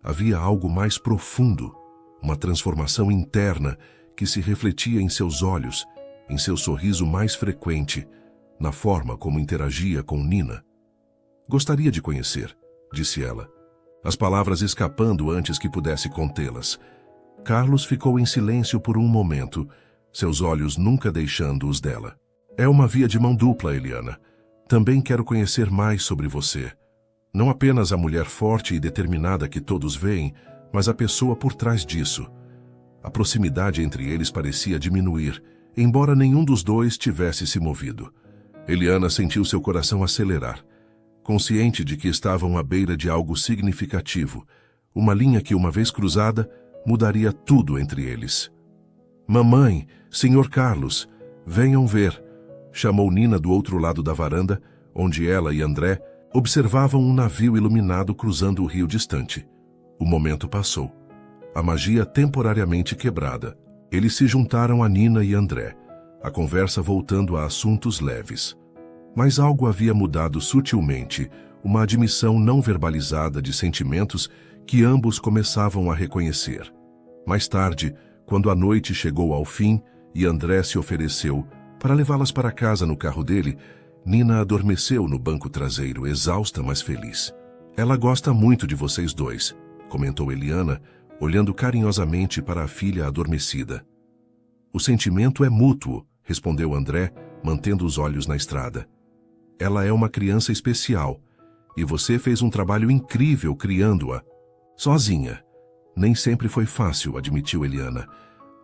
Havia algo mais profundo, uma transformação interna que se refletia em seus olhos, em seu sorriso mais frequente, na forma como interagia com Nina. Gostaria de conhecer, disse ela, as palavras escapando antes que pudesse contê-las. Carlos ficou em silêncio por um momento, seus olhos nunca deixando os dela. É uma via de mão dupla, Eliana. Também quero conhecer mais sobre você. Não apenas a mulher forte e determinada que todos veem, mas a pessoa por trás disso. A proximidade entre eles parecia diminuir, embora nenhum dos dois tivesse se movido. Eliana sentiu seu coração acelerar, consciente de que estavam à beira de algo significativo, uma linha que, uma vez cruzada, mudaria tudo entre eles. Mamãe, Sr. Carlos, venham ver, chamou Nina do outro lado da varanda, onde ela e André observavam um navio iluminado cruzando o rio distante. O momento passou. A magia temporariamente quebrada. Eles se juntaram a Nina e André, a conversa voltando a assuntos leves. Mas algo havia mudado sutilmente, uma admissão não verbalizada de sentimentos que ambos começavam a reconhecer. Mais tarde, quando a noite chegou ao fim e André se ofereceu para levá-las para casa no carro dele, Nina adormeceu no banco traseiro, exausta, mas feliz. Ela gosta muito de vocês dois, comentou Eliana, olhando carinhosamente para a filha adormecida. O sentimento é mútuo, respondeu André, mantendo os olhos na estrada. Ela é uma criança especial, e você fez um trabalho incrível criando-a. Sozinha. Nem sempre foi fácil, admitiu Eliana.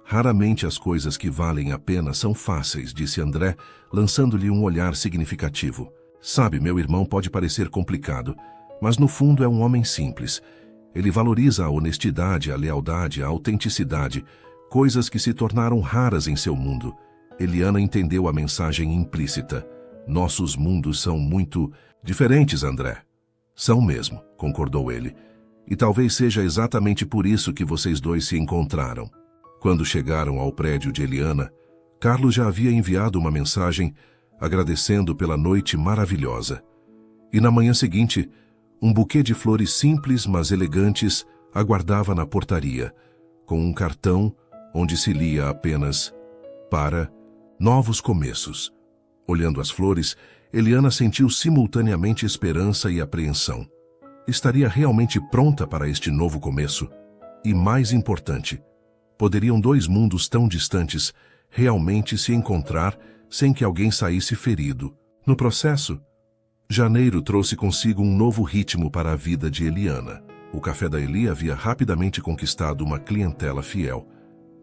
Raramente as coisas que valem a pena são fáceis, disse André, lançando-lhe um olhar significativo. Sabe, meu irmão pode parecer complicado, mas no fundo é um homem simples. Ele valoriza a honestidade, a lealdade, a autenticidade, coisas que se tornaram raras em seu mundo. Eliana entendeu a mensagem implícita. Nossos mundos são muito diferentes, André. São mesmo, concordou ele. E talvez seja exatamente por isso que vocês dois se encontraram. Quando chegaram ao prédio de Eliana, Carlos já havia enviado uma mensagem agradecendo pela noite maravilhosa. E na manhã seguinte, um buquê de flores simples, mas elegantes, aguardava na portaria, com um cartão onde se lia apenas para novos começos. Olhando as flores, Eliana sentiu simultaneamente esperança e apreensão. Estaria realmente pronta para este novo começo? E mais importante, poderiam dois mundos tão distantes realmente se encontrar sem que alguém saísse ferido? No processo, janeiro trouxe consigo um novo ritmo para a vida de Eliana. O Café da Eli havia rapidamente conquistado uma clientela fiel,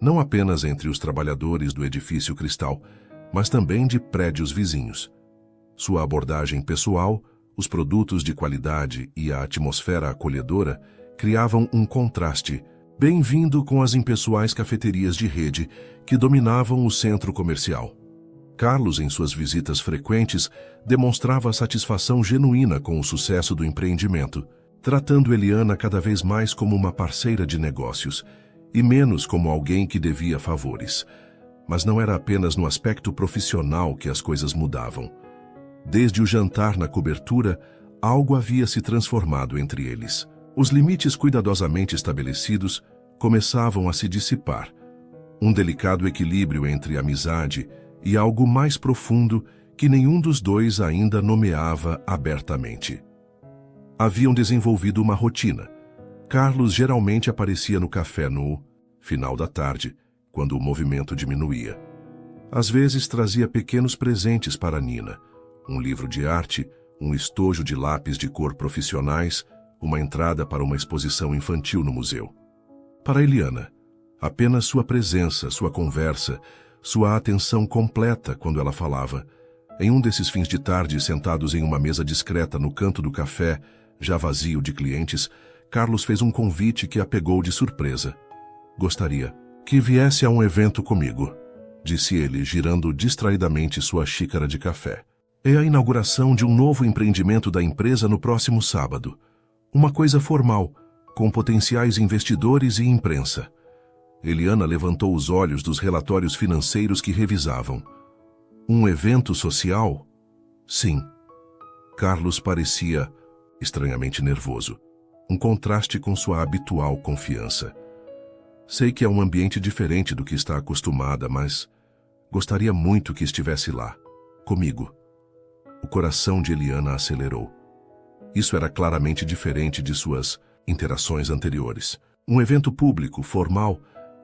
não apenas entre os trabalhadores do edifício Cristal, mas também de prédios vizinhos. Sua abordagem pessoal, os produtos de qualidade e a atmosfera acolhedora criavam um contraste bem-vindo com as impessoais cafeterias de rede que dominavam o centro comercial. Carlos, em suas visitas frequentes, demonstrava satisfação genuína com o sucesso do empreendimento, tratando Eliana cada vez mais como uma parceira de negócios e menos como alguém que devia favores. Mas não era apenas no aspecto profissional que as coisas mudavam. Desde o jantar na cobertura, algo havia se transformado entre eles. Os limites cuidadosamente estabelecidos começavam a se dissipar. Um delicado equilíbrio entre amizade e algo mais profundo que nenhum dos dois ainda nomeava abertamente. Haviam desenvolvido uma rotina. Carlos geralmente aparecia no café no final da tarde, quando o movimento diminuía. Às vezes trazia pequenos presentes para Nina, um livro de arte, um estojo de lápis de cor profissionais, uma entrada para uma exposição infantil no museu. Para Eliana, apenas sua presença, sua conversa, sua atenção completa quando ela falava. Em um desses fins de tarde, sentados em uma mesa discreta no canto do café, já vazio de clientes, Carlos fez um convite que a pegou de surpresa. Gostaria que viesse a um evento comigo, disse ele, girando distraidamente sua xícara de café. É a inauguração de um novo empreendimento da empresa no próximo sábado. Uma coisa formal, com potenciais investidores e imprensa. Eliana levantou os olhos dos relatórios financeiros que revisavam. Um evento social? Sim. Carlos parecia estranhamente nervoso, um contraste com sua habitual confiança. Sei que é um ambiente diferente do que está acostumada, mas gostaria muito que estivesse lá, comigo. O coração de Eliana acelerou. Isso era claramente diferente de suas interações anteriores. Um evento público, formal,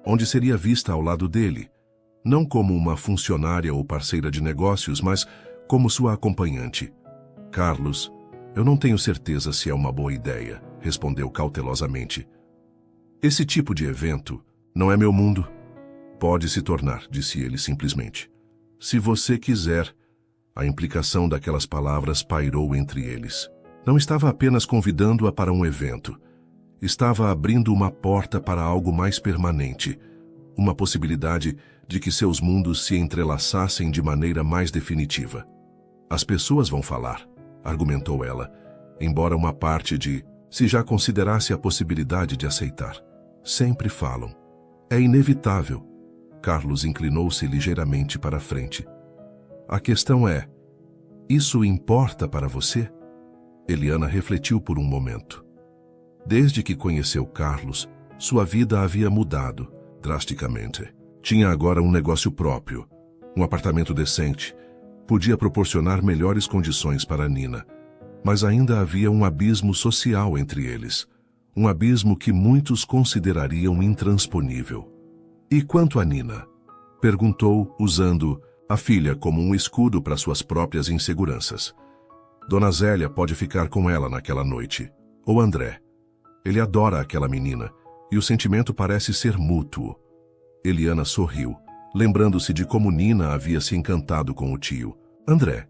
onde seria vista ao lado dele, não como uma funcionária ou parceira de negócios, mas como sua acompanhante. Carlos, eu não tenho certeza se é uma boa ideia, respondeu cautelosamente. Esse tipo de evento não é meu mundo. Pode se tornar, disse ele simplesmente. Se você quiser. A implicação daquelas palavras pairou entre eles. Não estava apenas convidando-a para um evento. Estava abrindo uma porta para algo mais permanente, uma possibilidade de que seus mundos se entrelaçassem de maneira mais definitiva. As pessoas vão falar, argumentou ela, embora uma parte de, se já considerasse a possibilidade de aceitar. Sempre falam. É inevitável. Carlos inclinou-se ligeiramente para a frente. A questão é, isso importa para você? Eliana refletiu por um momento. Desde que conheceu Carlos, sua vida havia mudado drasticamente. Tinha agora um negócio próprio, um apartamento decente, podia proporcionar melhores condições para Nina, mas ainda havia um abismo social entre eles, um abismo que muitos considerariam intransponível. E quanto a Nina? Perguntou, usando a filha como um escudo para suas próprias inseguranças. Dona Zélia pode ficar com ela naquela noite. Ou André. Ele adora aquela menina, e o sentimento parece ser mútuo. Eliana sorriu, lembrando-se de como Nina havia se encantado com o tio, André,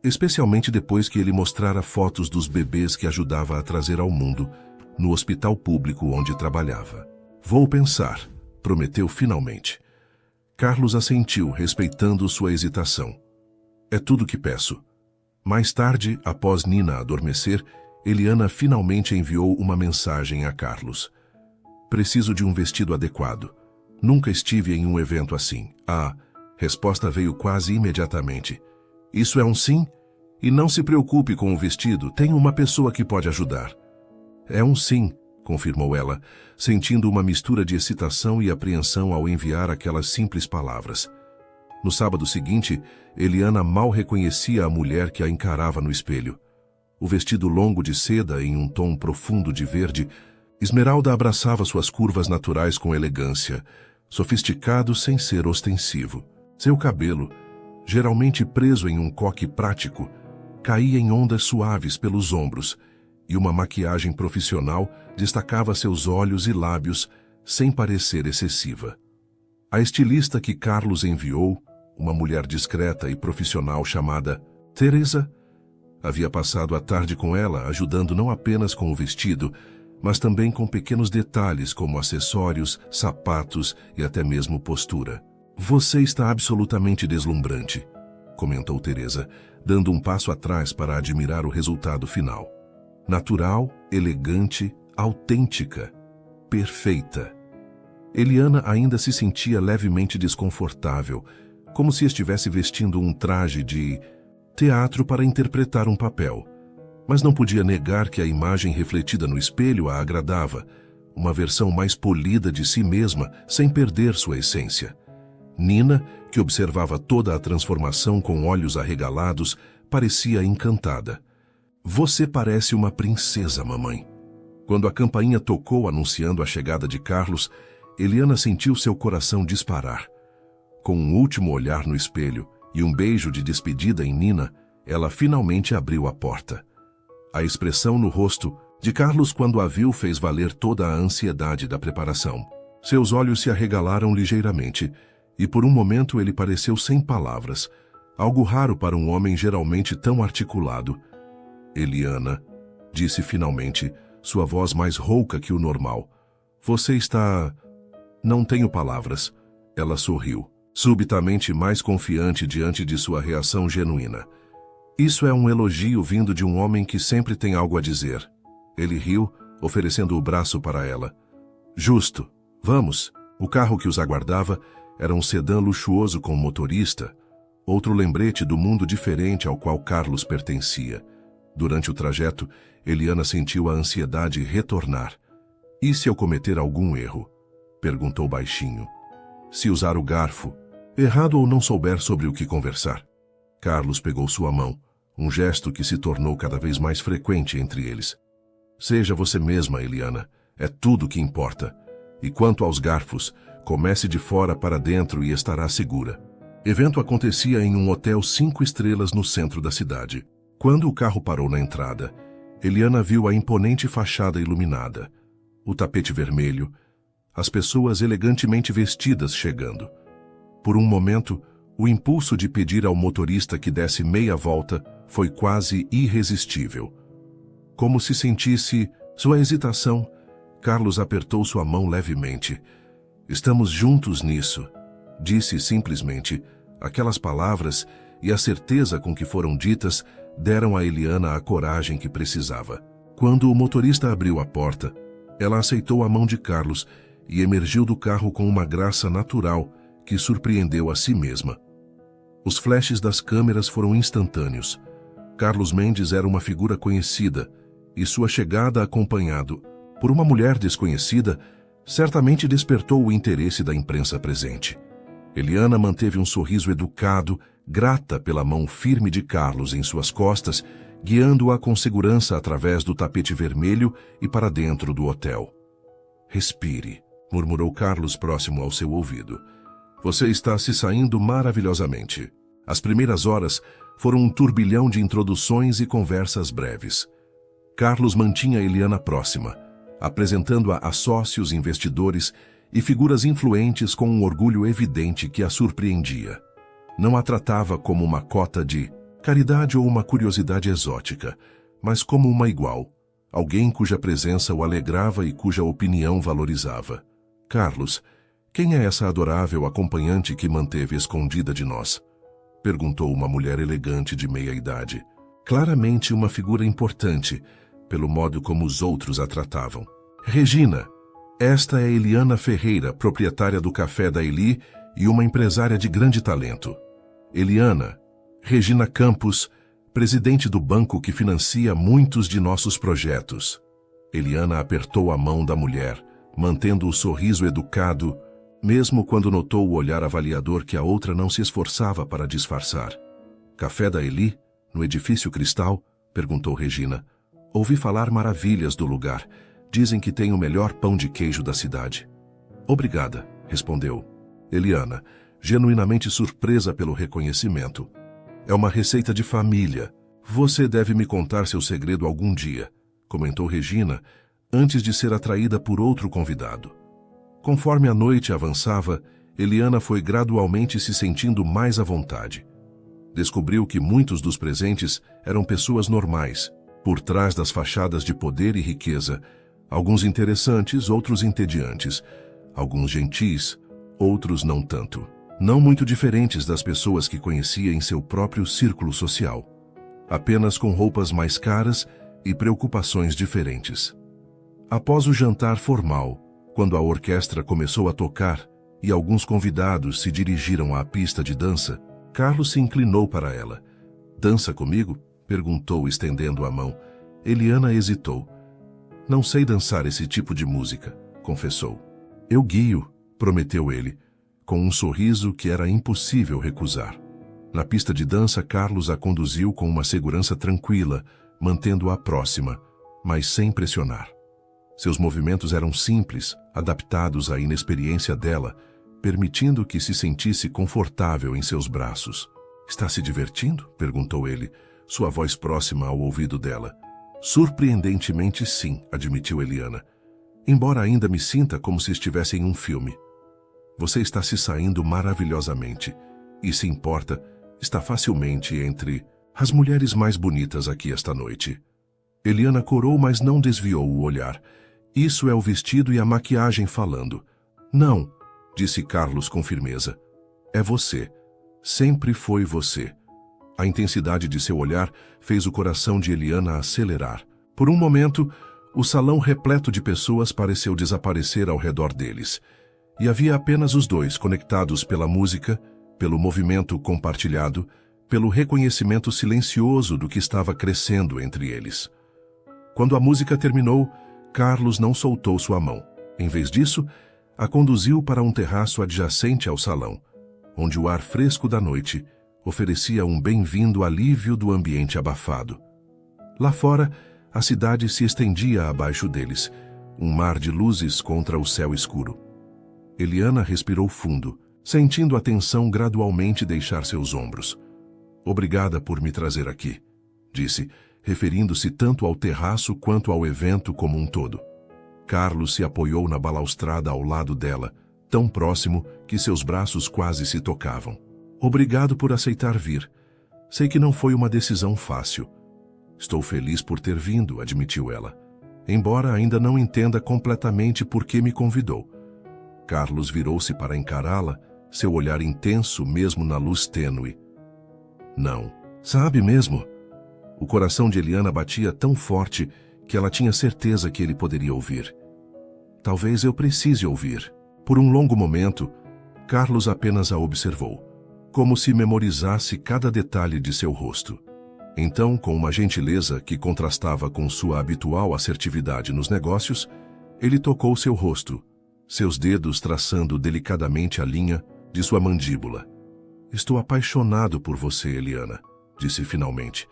especialmente depois que ele mostrara fotos dos bebês que ajudava a trazer ao mundo no hospital público onde trabalhava. Vou pensar, prometeu finalmente. Carlos assentiu, respeitando sua hesitação. É tudo que peço. Mais tarde, após Nina adormecer, Eliana finalmente enviou uma mensagem a Carlos. Preciso de um vestido adequado. Nunca estive em um evento assim. A resposta veio quase imediatamente. Isso é um sim? E não se preocupe com o vestido, tem uma pessoa que pode ajudar. É um sim, confirmou ela, sentindo uma mistura de excitação e apreensão ao enviar aquelas simples palavras. No sábado seguinte, Eliana mal reconhecia a mulher que a encarava no espelho. O vestido longo de seda em um tom profundo de verde, Esmeralda abraçava suas curvas naturais com elegância, sofisticado sem ser ostensivo. Seu cabelo, geralmente preso em um coque prático, caía em ondas suaves pelos ombros, e uma maquiagem profissional destacava seus olhos e lábios sem parecer excessiva. A estilista que Carlos enviou, uma mulher discreta e profissional chamada Teresa, havia passado a tarde com ela, ajudando não apenas com o vestido, mas também com pequenos detalhes como acessórios, sapatos e até mesmo postura. Você está absolutamente deslumbrante, comentou Teresa, dando um passo atrás para admirar o resultado final. Natural, elegante, autêntica, perfeita. Eliana ainda se sentia levemente desconfortável, como se estivesse vestindo um traje de teatro para interpretar um papel. Mas não podia negar que a imagem refletida no espelho a agradava, uma versão mais polida de si mesma, sem perder sua essência. Nina, que observava toda a transformação com olhos arregalados, parecia encantada. Você parece uma princesa, mamãe. Quando a campainha tocou anunciando a chegada de Carlos, Eliana sentiu seu coração disparar. Com um último olhar no espelho e um beijo de despedida em Nina, ela finalmente abriu a porta. A expressão no rosto de Carlos quando a viu fez valer toda a ansiedade da preparação. Seus olhos se arregalaram ligeiramente, e por um momento ele pareceu sem palavras, algo raro para um homem geralmente tão articulado. Eliana, disse finalmente, sua voz mais rouca que o normal. Você está... Não tenho palavras. Ela sorriu, subitamente mais confiante diante de sua reação genuína. Isso é um elogio vindo de um homem que sempre tem algo a dizer. Ele riu, oferecendo o braço para ela. Justo. Vamos. O carro que os aguardava era um sedã luxuoso com motorista, outro lembrete do mundo diferente ao qual Carlos pertencia. Durante o trajeto, Eliana sentiu a ansiedade retornar. E se eu cometer algum erro? Perguntou baixinho. Se usar o garfo, errado ou não souber sobre o que conversar? Carlos pegou sua mão, um gesto que se tornou cada vez mais frequente entre eles. Seja você mesma, Eliana. É tudo o que importa. E quanto aos garfos, Comece de fora para dentro e estará segura. Evento acontecia em um hotel 5 estrelas no centro da cidade. Quando o carro parou na entrada, Eliana viu a imponente fachada iluminada, o tapete vermelho, as pessoas elegantemente vestidas chegando. Por um momento, o impulso de pedir ao motorista que desse meia volta foi quase irresistível. Como se sentisse sua hesitação, Carlos apertou sua mão levemente. "Estamos juntos nisso", disse simplesmente. Aquelas palavras e a certeza com que foram ditas deram a Eliana a coragem que precisava. Quando o motorista abriu a porta, ela aceitou a mão de Carlos e emergiu do carro com uma graça natural que surpreendeu a si mesma. Os flashes das câmeras foram instantâneos. Carlos Mendes era uma figura conhecida e sua chegada acompanhado por uma mulher desconhecida certamente despertou o interesse da imprensa presente. Eliana manteve um sorriso educado, grata pela mão firme de Carlos em suas costas, guiando-a com segurança através do tapete vermelho e para dentro do hotel. "Respire", murmurou Carlos próximo ao seu ouvido. "Você está se saindo maravilhosamente." As primeiras horas foram um turbilhão de introduções e conversas breves. Carlos mantinha Eliana próxima, apresentando-a a sócios, investidores e figuras influentes com um orgulho evidente que a surpreendia. Não a tratava como uma cota de caridade ou uma curiosidade exótica, mas como uma igual, alguém cuja presença o alegrava e cuja opinião valorizava. "Carlos, quem é essa adorável acompanhante que manteve escondida de nós?" perguntou uma mulher elegante de meia-idade. Claramente uma figura importante, pelo modo como os outros a tratavam. "Regina, esta é Eliana Ferreira, proprietária do Café da Eli e uma empresária de grande talento. Eliana, Regina Campos, presidente do banco que financia muitos de nossos projetos." Eliana apertou a mão da mulher, mantendo o sorriso educado, mesmo quando notou o olhar avaliador que a outra não se esforçava para disfarçar. "Café da Eli, no Edifício Cristal?" perguntou Regina. "Ouvi falar maravilhas do lugar. Dizem que tem o melhor pão de queijo da cidade." "Obrigada", respondeu Eliana, genuinamente surpresa pelo reconhecimento. "É uma receita de família. Você deve me contar seu segredo algum dia", comentou Regina, antes de ser atraída por outro convidado. Conforme a noite avançava, Eliana foi gradualmente se sentindo mais à vontade. Descobriu que muitos dos presentes eram pessoas normais, por trás das fachadas de poder e riqueza, alguns interessantes, outros entediantes, alguns gentis, outros não tanto. Não muito diferentes das pessoas que conhecia em seu próprio círculo social, apenas com roupas mais caras e preocupações diferentes. Após o jantar formal, quando a orquestra começou a tocar e alguns convidados se dirigiram à pista de dança, Carlos se inclinou para ela. "Dança comigo?" perguntou, estendendo a mão. Eliana hesitou. "Não sei dançar esse tipo de música", confessou. "Eu guio", prometeu ele, com um sorriso que era impossível recusar. Na pista de dança, Carlos a conduziu com uma segurança tranquila, mantendo-a próxima, mas sem pressionar. Seus movimentos eram simples, adaptados à inexperiência dela, permitindo que se sentisse confortável em seus braços. "Está se divertindo?" perguntou ele, sua voz próxima ao ouvido dela. "Surpreendentemente sim", admitiu Eliana, "embora ainda me sinta como se estivesse em um filme." "Você está se saindo maravilhosamente, e se importa, está facilmente entre as mulheres mais bonitas aqui esta noite." Eliana corou, mas não desviou o olhar. "Isso é o vestido e a maquiagem falando." "Não", disse Carlos com firmeza. "É você. Sempre foi você." A intensidade de seu olhar fez o coração de Eliana acelerar. Por um momento, o salão repleto de pessoas pareceu desaparecer ao redor deles. E havia apenas os dois, conectados pela música, pelo movimento compartilhado, pelo reconhecimento silencioso do que estava crescendo entre eles. Quando a música terminou, Carlos não soltou sua mão. Em vez disso, a conduziu para um terraço adjacente ao salão, onde o ar fresco da noite oferecia um bem-vindo alívio do ambiente abafado. Lá fora, a cidade se estendia abaixo deles, um mar de luzes contra o céu escuro. Eliana respirou fundo, sentindo a tensão gradualmente deixar seus ombros. Obrigada por me trazer aqui, disse, referindo-se tanto ao terraço quanto ao evento como um todo. Carlos se apoiou na balaustrada ao lado dela, tão próximo que seus braços quase se tocavam. Obrigado por aceitar vir. Sei que não foi uma decisão fácil. Estou feliz por ter vindo, admitiu ela, embora ainda não entenda completamente por que me convidou. Carlos virou-se para encará-la, seu olhar intenso mesmo na luz tênue. Não, sabe mesmo? O coração de Eliana batia tão forte que ela tinha certeza que ele poderia ouvir. Talvez eu precise ouvir. Por um longo momento, Carlos apenas a observou, como se memorizasse cada detalhe de seu rosto. Então, com uma gentileza que contrastava com sua habitual assertividade nos negócios, ele tocou seu rosto, seus dedos traçando delicadamente a linha de sua mandíbula. Estou apaixonado por você, Eliana, disse finalmente.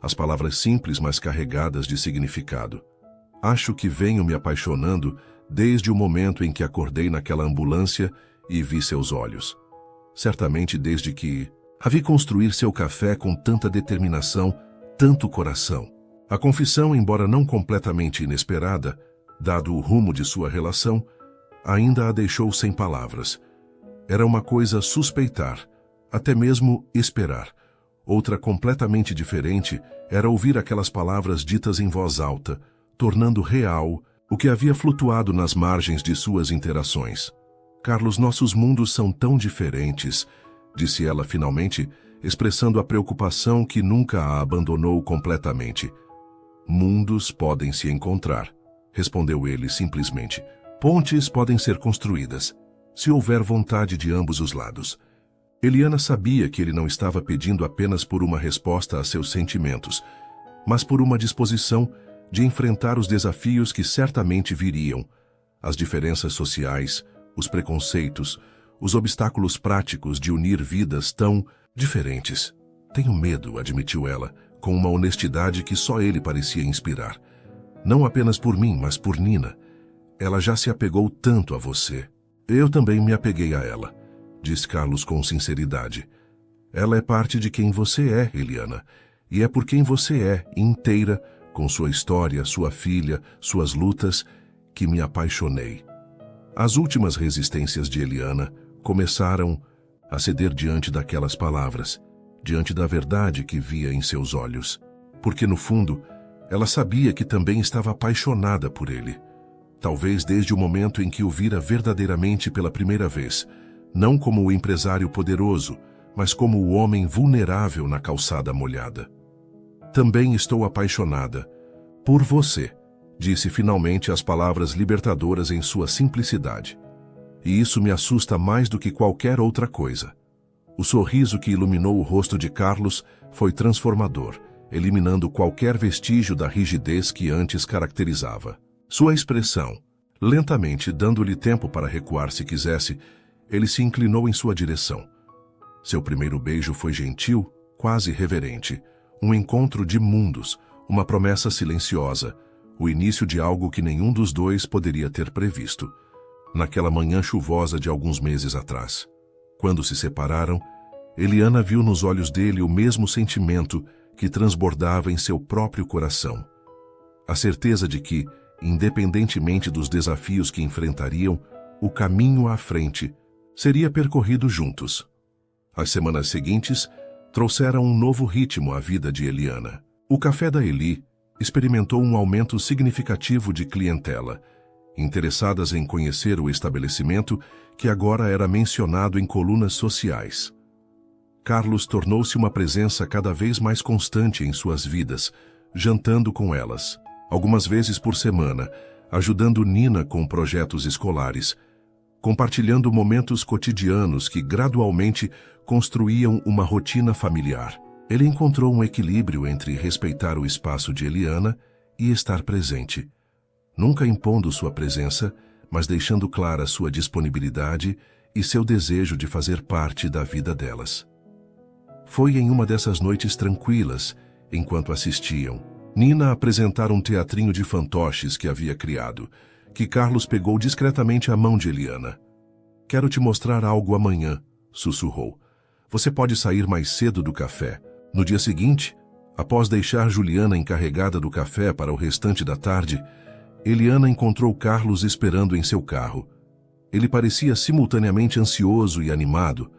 As palavras simples, mas carregadas de significado. Acho que venho me apaixonando desde o momento em que acordei naquela ambulância e vi seus olhos. Certamente desde que a vi construir seu café com tanta determinação, tanto coração. A confissão, embora não completamente inesperada, dado o rumo de sua relação, ainda a deixou sem palavras. Era uma coisa suspeitar, até mesmo esperar. Outra completamente diferente era ouvir aquelas palavras ditas em voz alta, tornando real o que havia flutuado nas margens de suas interações. Carlos, nossos mundos são tão diferentes, disse ela finalmente, expressando a preocupação que nunca a abandonou completamente. Mundos podem se encontrar, respondeu ele simplesmente. Pontes podem ser construídas, se houver vontade de ambos os lados. Eliana sabia que ele não estava pedindo apenas por uma resposta a seus sentimentos, mas por uma disposição de enfrentar os desafios que certamente viriam, as diferenças sociais, os preconceitos, os obstáculos práticos de unir vidas tão diferentes. Tenho medo, admitiu ela, com uma honestidade que só ele parecia inspirar. Não apenas por mim, mas por Nina. Ela já se apegou tanto a você. Eu também me apeguei a ela, disse Carlos com sinceridade. Ela é parte de quem você é, Eliana, e é por quem você é, inteira, com sua história, sua filha, suas lutas, que me apaixonei. As últimas resistências de Eliana começaram a ceder diante daquelas palavras, diante da verdade que via em seus olhos, porque no fundo, ela sabia que também estava apaixonada por ele. Talvez desde o momento em que o vira verdadeiramente pela primeira vez, não como o empresário poderoso, mas como o homem vulnerável na calçada molhada. Também estou apaixonada por você, disse finalmente as palavras libertadoras em sua simplicidade. E isso me assusta mais do que qualquer outra coisa. O sorriso que iluminou o rosto de Carlos foi transformador, eliminando qualquer vestígio da rigidez que antes caracterizava. Sua expressão, lentamente dando-lhe tempo para recuar se quisesse, ele se inclinou em sua direção. Seu primeiro beijo foi gentil, quase reverente, um encontro de mundos, uma promessa silenciosa, o início de algo que nenhum dos dois poderia ter previsto. Naquela manhã chuvosa de alguns meses atrás. Quando se separaram, Eliana viu nos olhos dele o mesmo sentimento que transbordava em seu próprio coração. A certeza de que, independentemente dos desafios que enfrentariam, o caminho à frente seria percorrido juntos. As semanas seguintes trouxeram um novo ritmo à vida de Eliana. O Café da Eli experimentou um aumento significativo de clientela, interessadas em conhecer o estabelecimento que agora era mencionado em colunas sociais. Carlos tornou-se uma presença cada vez mais constante em suas vidas, jantando com elas, algumas vezes por semana, ajudando Nina com projetos escolares, compartilhando momentos cotidianos que gradualmente construíam uma rotina familiar. Ele encontrou um equilíbrio entre respeitar o espaço de Eliana e estar presente, nunca impondo sua presença, mas deixando clara sua disponibilidade e seu desejo de fazer parte da vida delas. Foi em uma dessas noites tranquilas, enquanto assistiam Nina apresentar um teatrinho de fantoches que havia criado, que Carlos pegou discretamente a mão de Eliana. Quero te mostrar algo amanhã, sussurrou. Você pode sair mais cedo do café. No dia seguinte, após deixar Juliana encarregada do café para o restante da tarde, Eliana encontrou Carlos esperando em seu carro. Ele parecia simultaneamente ansioso e animado,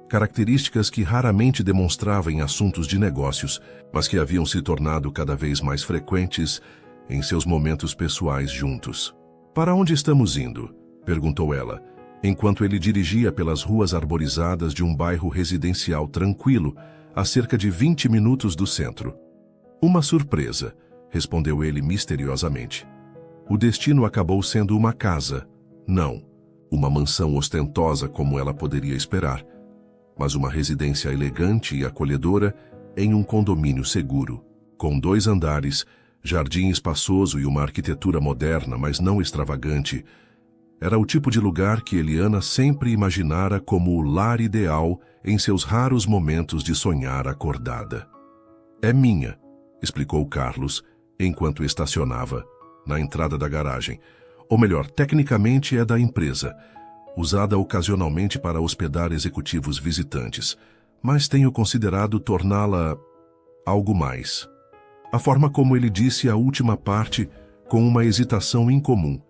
características que raramente demonstrava em assuntos de negócios, mas que haviam se tornado cada vez mais frequentes em seus momentos pessoais juntos. Para onde estamos indo? Perguntou ela, enquanto ele dirigia pelas ruas arborizadas de um bairro residencial tranquilo, a cerca de 20 minutos do centro. Uma surpresa, respondeu ele misteriosamente. O destino acabou sendo uma casa, não uma mansão ostentosa como ela poderia esperar, mas uma residência elegante e acolhedora em um condomínio seguro, com 2 andares, jardim espaçoso e uma arquitetura moderna, mas não extravagante. Era o tipo de lugar que Eliana sempre imaginara como o lar ideal em seus raros momentos de sonhar acordada. É minha, explicou Carlos, enquanto estacionava na entrada da garagem. Ou melhor, tecnicamente é da empresa, usada ocasionalmente para hospedar executivos visitantes, mas tenho considerado torná-la algo mais. A forma como ele disse a última parte, com uma hesitação incomum,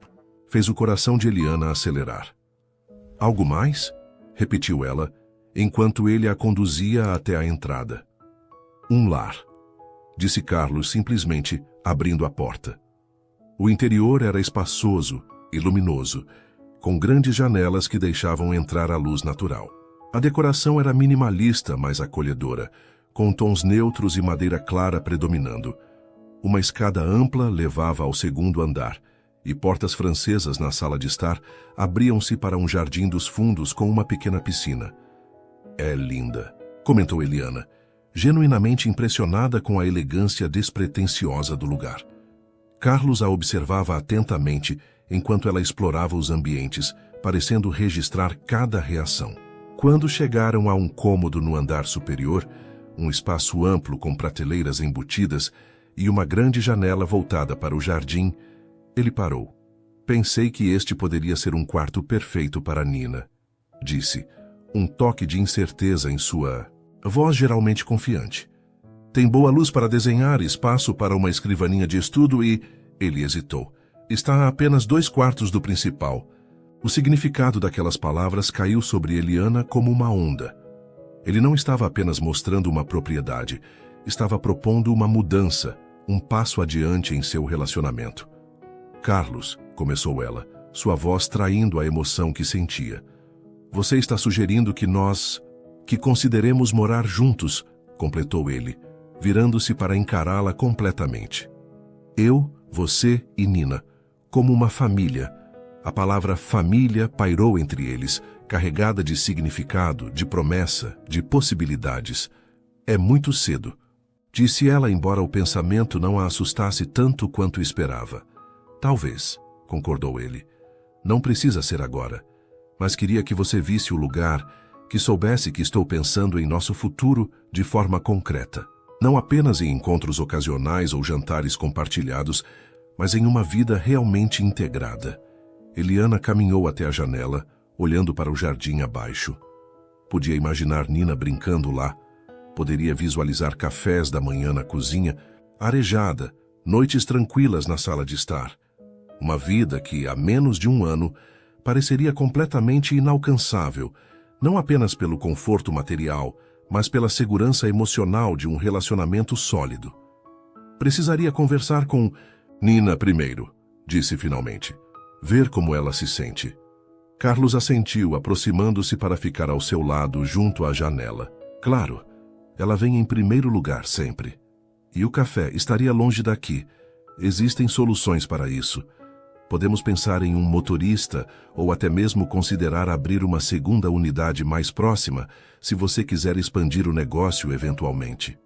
fez o coração de Eliana acelerar. Algo mais? Repetiu ela, enquanto ele a conduzia até a entrada. Um lar, disse Carlos simplesmente, abrindo a porta. O interior era espaçoso e luminoso, com grandes janelas que deixavam entrar a luz natural. A decoração era minimalista, mas acolhedora, com tons neutros e madeira clara predominando. Uma escada ampla levava ao 2º andar, e portas francesas na sala de estar abriam-se para um jardim dos fundos com uma pequena piscina. É linda, comentou Eliana, genuinamente impressionada com a elegância despretensiosa do lugar. Carlos a observava atentamente enquanto ela explorava os ambientes, parecendo registrar cada reação. Quando chegaram a um cômodo no andar superior, um espaço amplo com prateleiras embutidas e uma grande janela voltada para o jardim, ele parou. Pensei que este poderia ser um quarto perfeito para Nina, disse, um toque de incerteza em sua voz geralmente confiante. Tem boa luz para desenhar, espaço para uma escrivaninha de estudo e... Ele hesitou. Está a apenas 2 quartos do principal. O significado daquelas palavras caiu sobre Eliana como uma onda. Ele não estava apenas mostrando uma propriedade, estava propondo uma mudança, um passo adiante em seu relacionamento. Carlos, começou ela, sua voz traindo a emoção que sentia. Você está sugerindo que consideremos morar juntos, completou ele, virando-se para encará-la completamente. Eu, você e Nina, como uma família. A palavra família pairou entre eles, carregada de significado, de promessa, de possibilidades. É muito cedo, disse ela, embora o pensamento não a assustasse tanto quanto esperava. Talvez, concordou ele. Não precisa ser agora, mas queria que você visse o lugar, que soubesse que estou pensando em nosso futuro de forma concreta. Não apenas em encontros ocasionais ou jantares compartilhados, mas em uma vida realmente integrada. Eliana caminhou até a janela, olhando para o jardim abaixo. Podia imaginar Nina brincando lá. Poderia visualizar cafés da manhã na cozinha, arejada, noites tranquilas na sala de estar. Uma vida que, há menos de 1 ano, pareceria completamente inalcançável, não apenas pelo conforto material, mas pela segurança emocional de um relacionamento sólido. Precisaria conversar com Nina primeiro, disse finalmente. Ver como ela se sente. Carlos assentiu, aproximando-se para ficar ao seu lado, junto à janela. Claro, ela vem em primeiro lugar sempre. E o café estaria longe daqui. Existem soluções para isso. Podemos pensar em um motorista ou até mesmo considerar abrir uma segunda unidade mais próxima, se você quiser expandir o negócio eventualmente.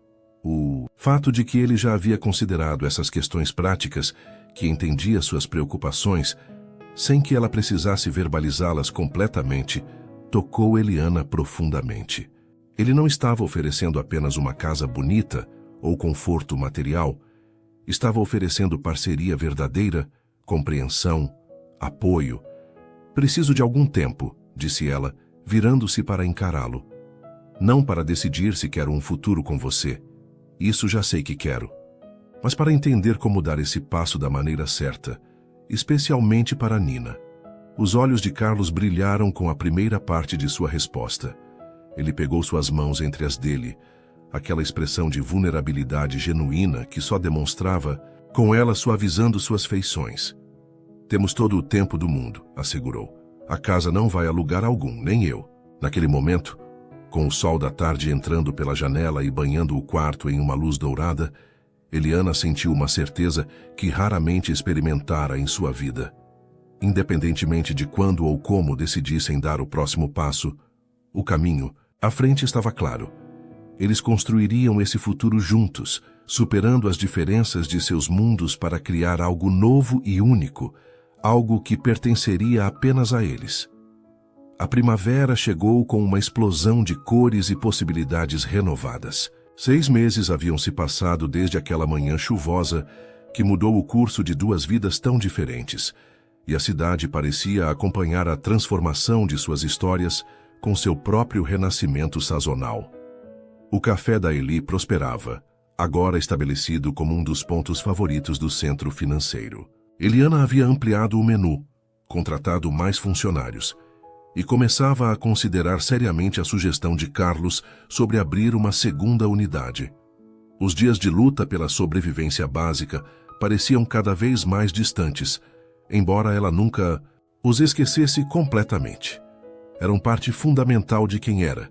O fato de que ele já havia considerado essas questões práticas, que entendia suas preocupações, sem que ela precisasse verbalizá-las completamente, tocou Eliana profundamente. Ele não estava oferecendo apenas uma casa bonita ou conforto material, estava oferecendo parceria verdadeira, compreensão, apoio. Preciso de algum tempo, disse ela, virando-se para encará-lo. Não para decidir se quero um futuro com você. Isso já sei que quero. Mas para entender como dar esse passo da maneira certa, especialmente para Nina. Os olhos de Carlos brilharam com a primeira parte de sua resposta. Ele pegou suas mãos entre as dele, aquela expressão de vulnerabilidade genuína que só demonstrava, com ela suavizando suas feições. Temos todo o tempo do mundo, assegurou. A casa não vai a lugar algum, nem eu. Naquele momento, com o sol da tarde entrando pela janela e banhando o quarto em uma luz dourada, Eliana sentiu uma certeza que raramente experimentara em sua vida. Independentemente de quando ou como decidissem dar o próximo passo, o caminho, à frente estava claro. Eles construiriam esse futuro juntos, superando as diferenças de seus mundos para criar algo novo e único, algo que pertenceria apenas a eles. A primavera chegou com uma explosão de cores e possibilidades renovadas. 6 meses haviam se passado desde aquela manhã chuvosa que mudou o curso de 2 vidas tão diferentes, e a cidade parecia acompanhar a transformação de suas histórias com seu próprio renascimento sazonal. O café da Eli prosperava, agora estabelecido como um dos pontos favoritos do centro financeiro. Eliana havia ampliado o menu, contratado mais funcionários, e começava a considerar seriamente a sugestão de Carlos sobre abrir uma segunda unidade. Os dias de luta pela sobrevivência básica pareciam cada vez mais distantes, embora ela nunca os esquecesse completamente. Eram parte fundamental de quem era,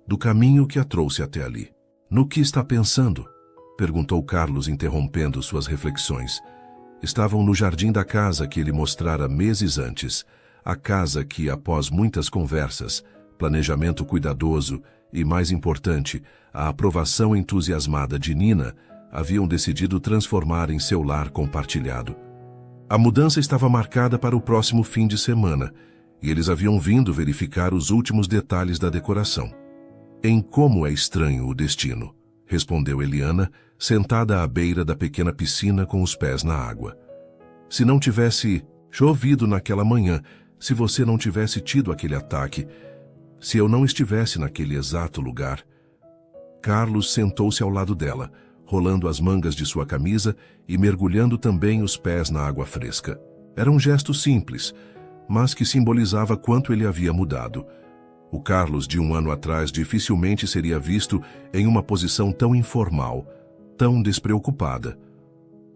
do caminho que a trouxe até ali. No que está pensando? Perguntou Carlos, interrompendo suas reflexões. Estavam no jardim da casa que ele mostrara meses antes, a casa que, após muitas conversas, planejamento cuidadoso e, mais importante, a aprovação entusiasmada de Nina, haviam decidido transformar em seu lar compartilhado. A mudança estava marcada para o próximo fim de semana, e eles haviam vindo verificar os últimos detalhes da decoração. Em como é estranho o destino, respondeu Eliana, sentada à beira da pequena piscina com os pés na água. Se não tivesse chovido naquela manhã, se você não tivesse tido aquele ataque, se eu não estivesse naquele exato lugar... Carlos sentou-se ao lado dela, rolando as mangas de sua camisa e mergulhando também os pés na água fresca. Era um gesto simples, mas que simbolizava quanto ele havia mudado. O Carlos de 1 ano atrás dificilmente seria visto em uma posição tão informal, tão despreocupada.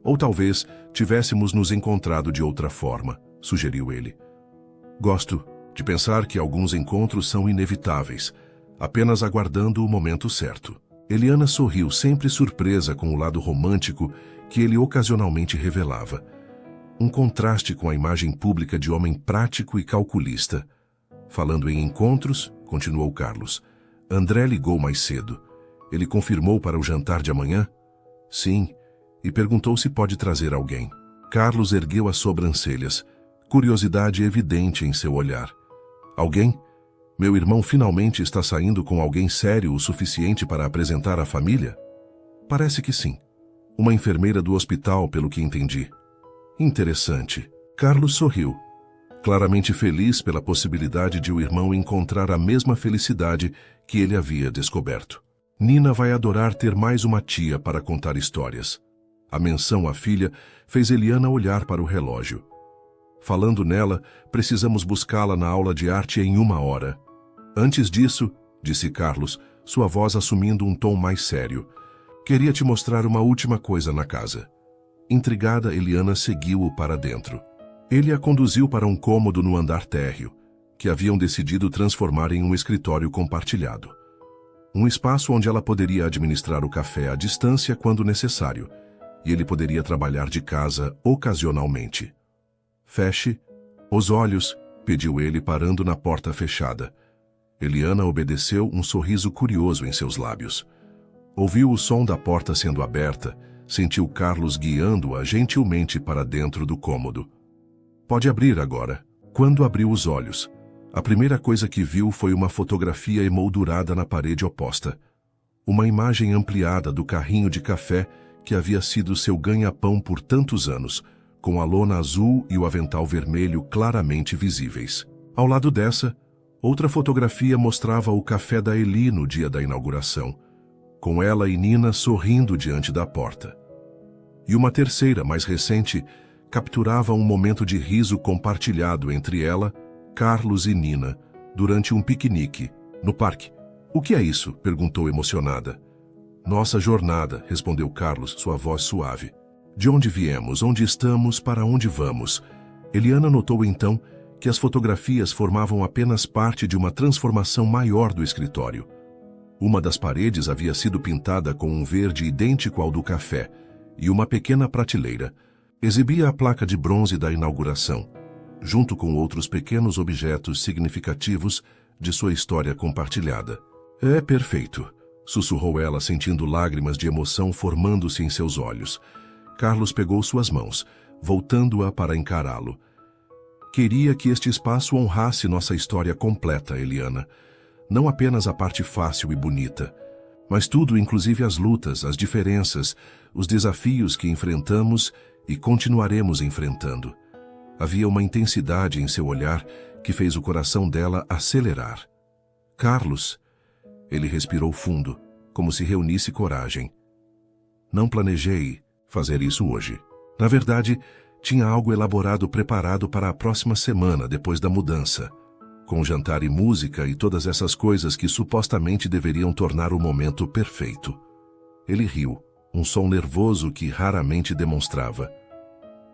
Ou talvez tivéssemos nos encontrado de outra forma, sugeriu ele. Gosto de pensar que alguns encontros são inevitáveis, apenas aguardando o momento certo. Eliana sorriu, sempre surpresa com o lado romântico que ele ocasionalmente revelava. Um contraste com a imagem pública de homem prático e calculista. Falando em encontros, continuou Carlos, André ligou mais cedo. Ele confirmou para o jantar de amanhã? Sim, e perguntou se pode trazer alguém. Carlos ergueu as sobrancelhas, curiosidade evidente em seu olhar. Alguém? Meu irmão finalmente está saindo com alguém sério o suficiente para apresentar à família? Parece que sim. Uma enfermeira do hospital, pelo que entendi. Interessante. Carlos sorriu, claramente feliz pela possibilidade de o irmão encontrar a mesma felicidade que ele havia descoberto. Nina vai adorar ter mais uma tia para contar histórias. A menção à filha fez Eliana olhar para o relógio. Falando nela, precisamos buscá-la na aula de arte em 1 hora. Antes disso, disse Carlos, sua voz assumindo um tom mais sério, queria te mostrar uma última coisa na casa. Intrigada, Eliana seguiu-o para dentro. Ele a conduziu para um cômodo no andar térreo, que haviam decidido transformar em um escritório compartilhado. Um espaço onde ela poderia administrar o café à distância quando necessário, e ele poderia trabalhar de casa ocasionalmente. Feche os olhos, pediu ele, parando na porta fechada. Eliana obedeceu, um sorriso curioso em seus lábios. Ouviu o som da porta sendo aberta, sentiu Carlos guiando-a gentilmente para dentro do cômodo. Pode abrir agora. Quando abriu os olhos, a primeira coisa que viu foi uma fotografia emoldurada na parede oposta. Uma imagem ampliada do carrinho de café que havia sido seu ganha-pão por tantos anos, com a lona azul e o avental vermelho claramente visíveis. Ao lado dessa, Outra fotografia mostrava o café da Eli no dia da inauguração, com ela e Nina sorrindo diante da porta. E uma terceira, mais recente, capturava um momento de riso compartilhado entre ela, Carlos e Nina, durante um piquenique, no parque. "O que é isso?" perguntou emocionada. "Nossa jornada", respondeu Carlos, sua voz suave. "De onde viemos, onde estamos, para onde vamos?" Eliana notou então que as fotografias formavam apenas parte de uma transformação maior do escritório. Uma das paredes havia sido pintada com um verde idêntico ao do café, e uma pequena prateleira exibia a placa de bronze da inauguração, junto com outros pequenos objetos significativos de sua história compartilhada. "É perfeito", sussurrou ela, sentindo lágrimas de emoção formando-se em seus olhos. Carlos pegou suas mãos, voltando-a para encará-lo. "Queria que este espaço honrasse nossa história completa, Eliana. Não apenas a parte fácil e bonita, mas tudo, inclusive as lutas, as diferenças, os desafios que enfrentamos e continuaremos enfrentando." Havia uma intensidade em seu olhar que fez o coração dela acelerar. "Carlos," ele respirou fundo, como se reunisse coragem. "Não planejei fazer isso hoje. Na verdade, tinha algo elaborado preparado para a próxima semana, depois da mudança, com jantar e música e todas essas coisas que supostamente deveriam tornar o momento perfeito." Ele riu, um som nervoso que raramente demonstrava.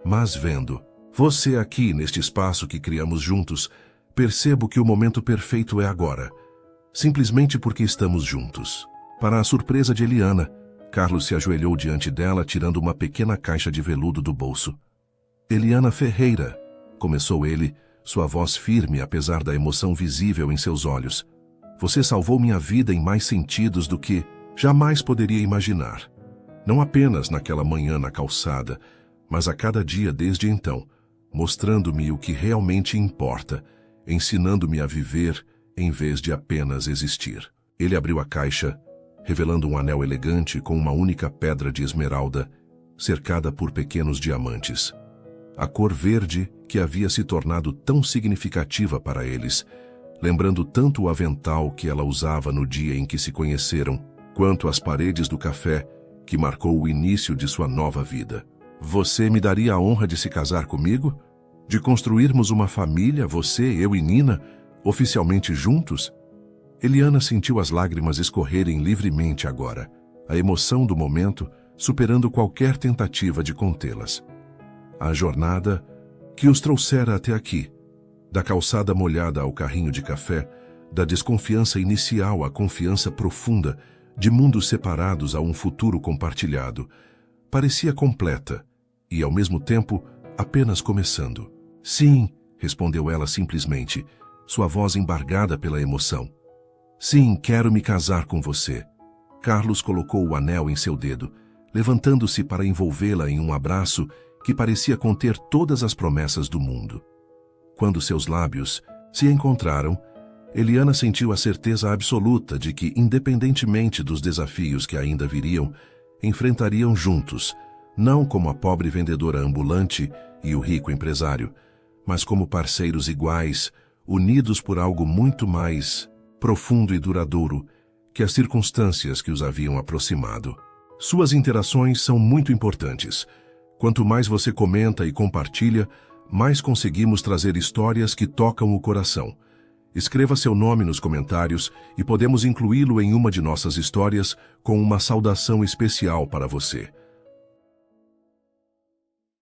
"Mas vendo você aqui neste espaço que criamos juntos, percebo que o momento perfeito é agora, simplesmente porque estamos juntos." Para a surpresa de Eliana, Carlos se ajoelhou diante dela, tirando uma pequena caixa de veludo do bolso. "Eliana Ferreira", começou ele, sua voz firme apesar da emoção visível em seus olhos. "Você salvou minha vida em mais sentidos do que jamais poderia imaginar. Não apenas naquela manhã na calçada, mas a cada dia desde então, mostrando-me o que realmente importa, ensinando-me a viver em vez de apenas existir." Ele abriu a caixa, revelando um anel elegante com uma única pedra de esmeralda, cercada por pequenos diamantes. A cor verde que havia se tornado tão significativa para eles, lembrando tanto o avental que ela usava no dia em que se conheceram, quanto as paredes do café que marcou o início de sua nova vida. "Você me daria a honra de se casar comigo? De construirmos uma família, você, eu e Nina, oficialmente juntos?" Eliana sentiu as lágrimas escorrerem livremente agora, a emoção do momento superando qualquer tentativa de contê-las. A jornada que os trouxera até aqui, da calçada molhada ao carrinho de café, da desconfiança inicial à confiança profunda, de mundos separados a um futuro compartilhado, parecia completa e, ao mesmo tempo, apenas começando. "Sim", respondeu ela simplesmente, sua voz embargada pela emoção. "Sim, quero me casar com você." Carlos colocou o anel em seu dedo, levantando-se para envolvê-la em um abraço que parecia conter todas as promessas do mundo. Quando seus lábios se encontraram, Eliana sentiu a certeza absoluta de que, independentemente dos desafios que ainda viriam, enfrentariam juntos, não como a pobre vendedora ambulante e o rico empresário, mas como parceiros iguais, unidos por algo muito mais profundo e duradouro que as circunstâncias que os haviam aproximado. Suas interações são muito importantes. Quanto mais você comenta e compartilha, mais conseguimos trazer histórias que tocam o coração. Escreva seu nome nos comentários e podemos incluí-lo em uma de nossas histórias com uma saudação especial para você.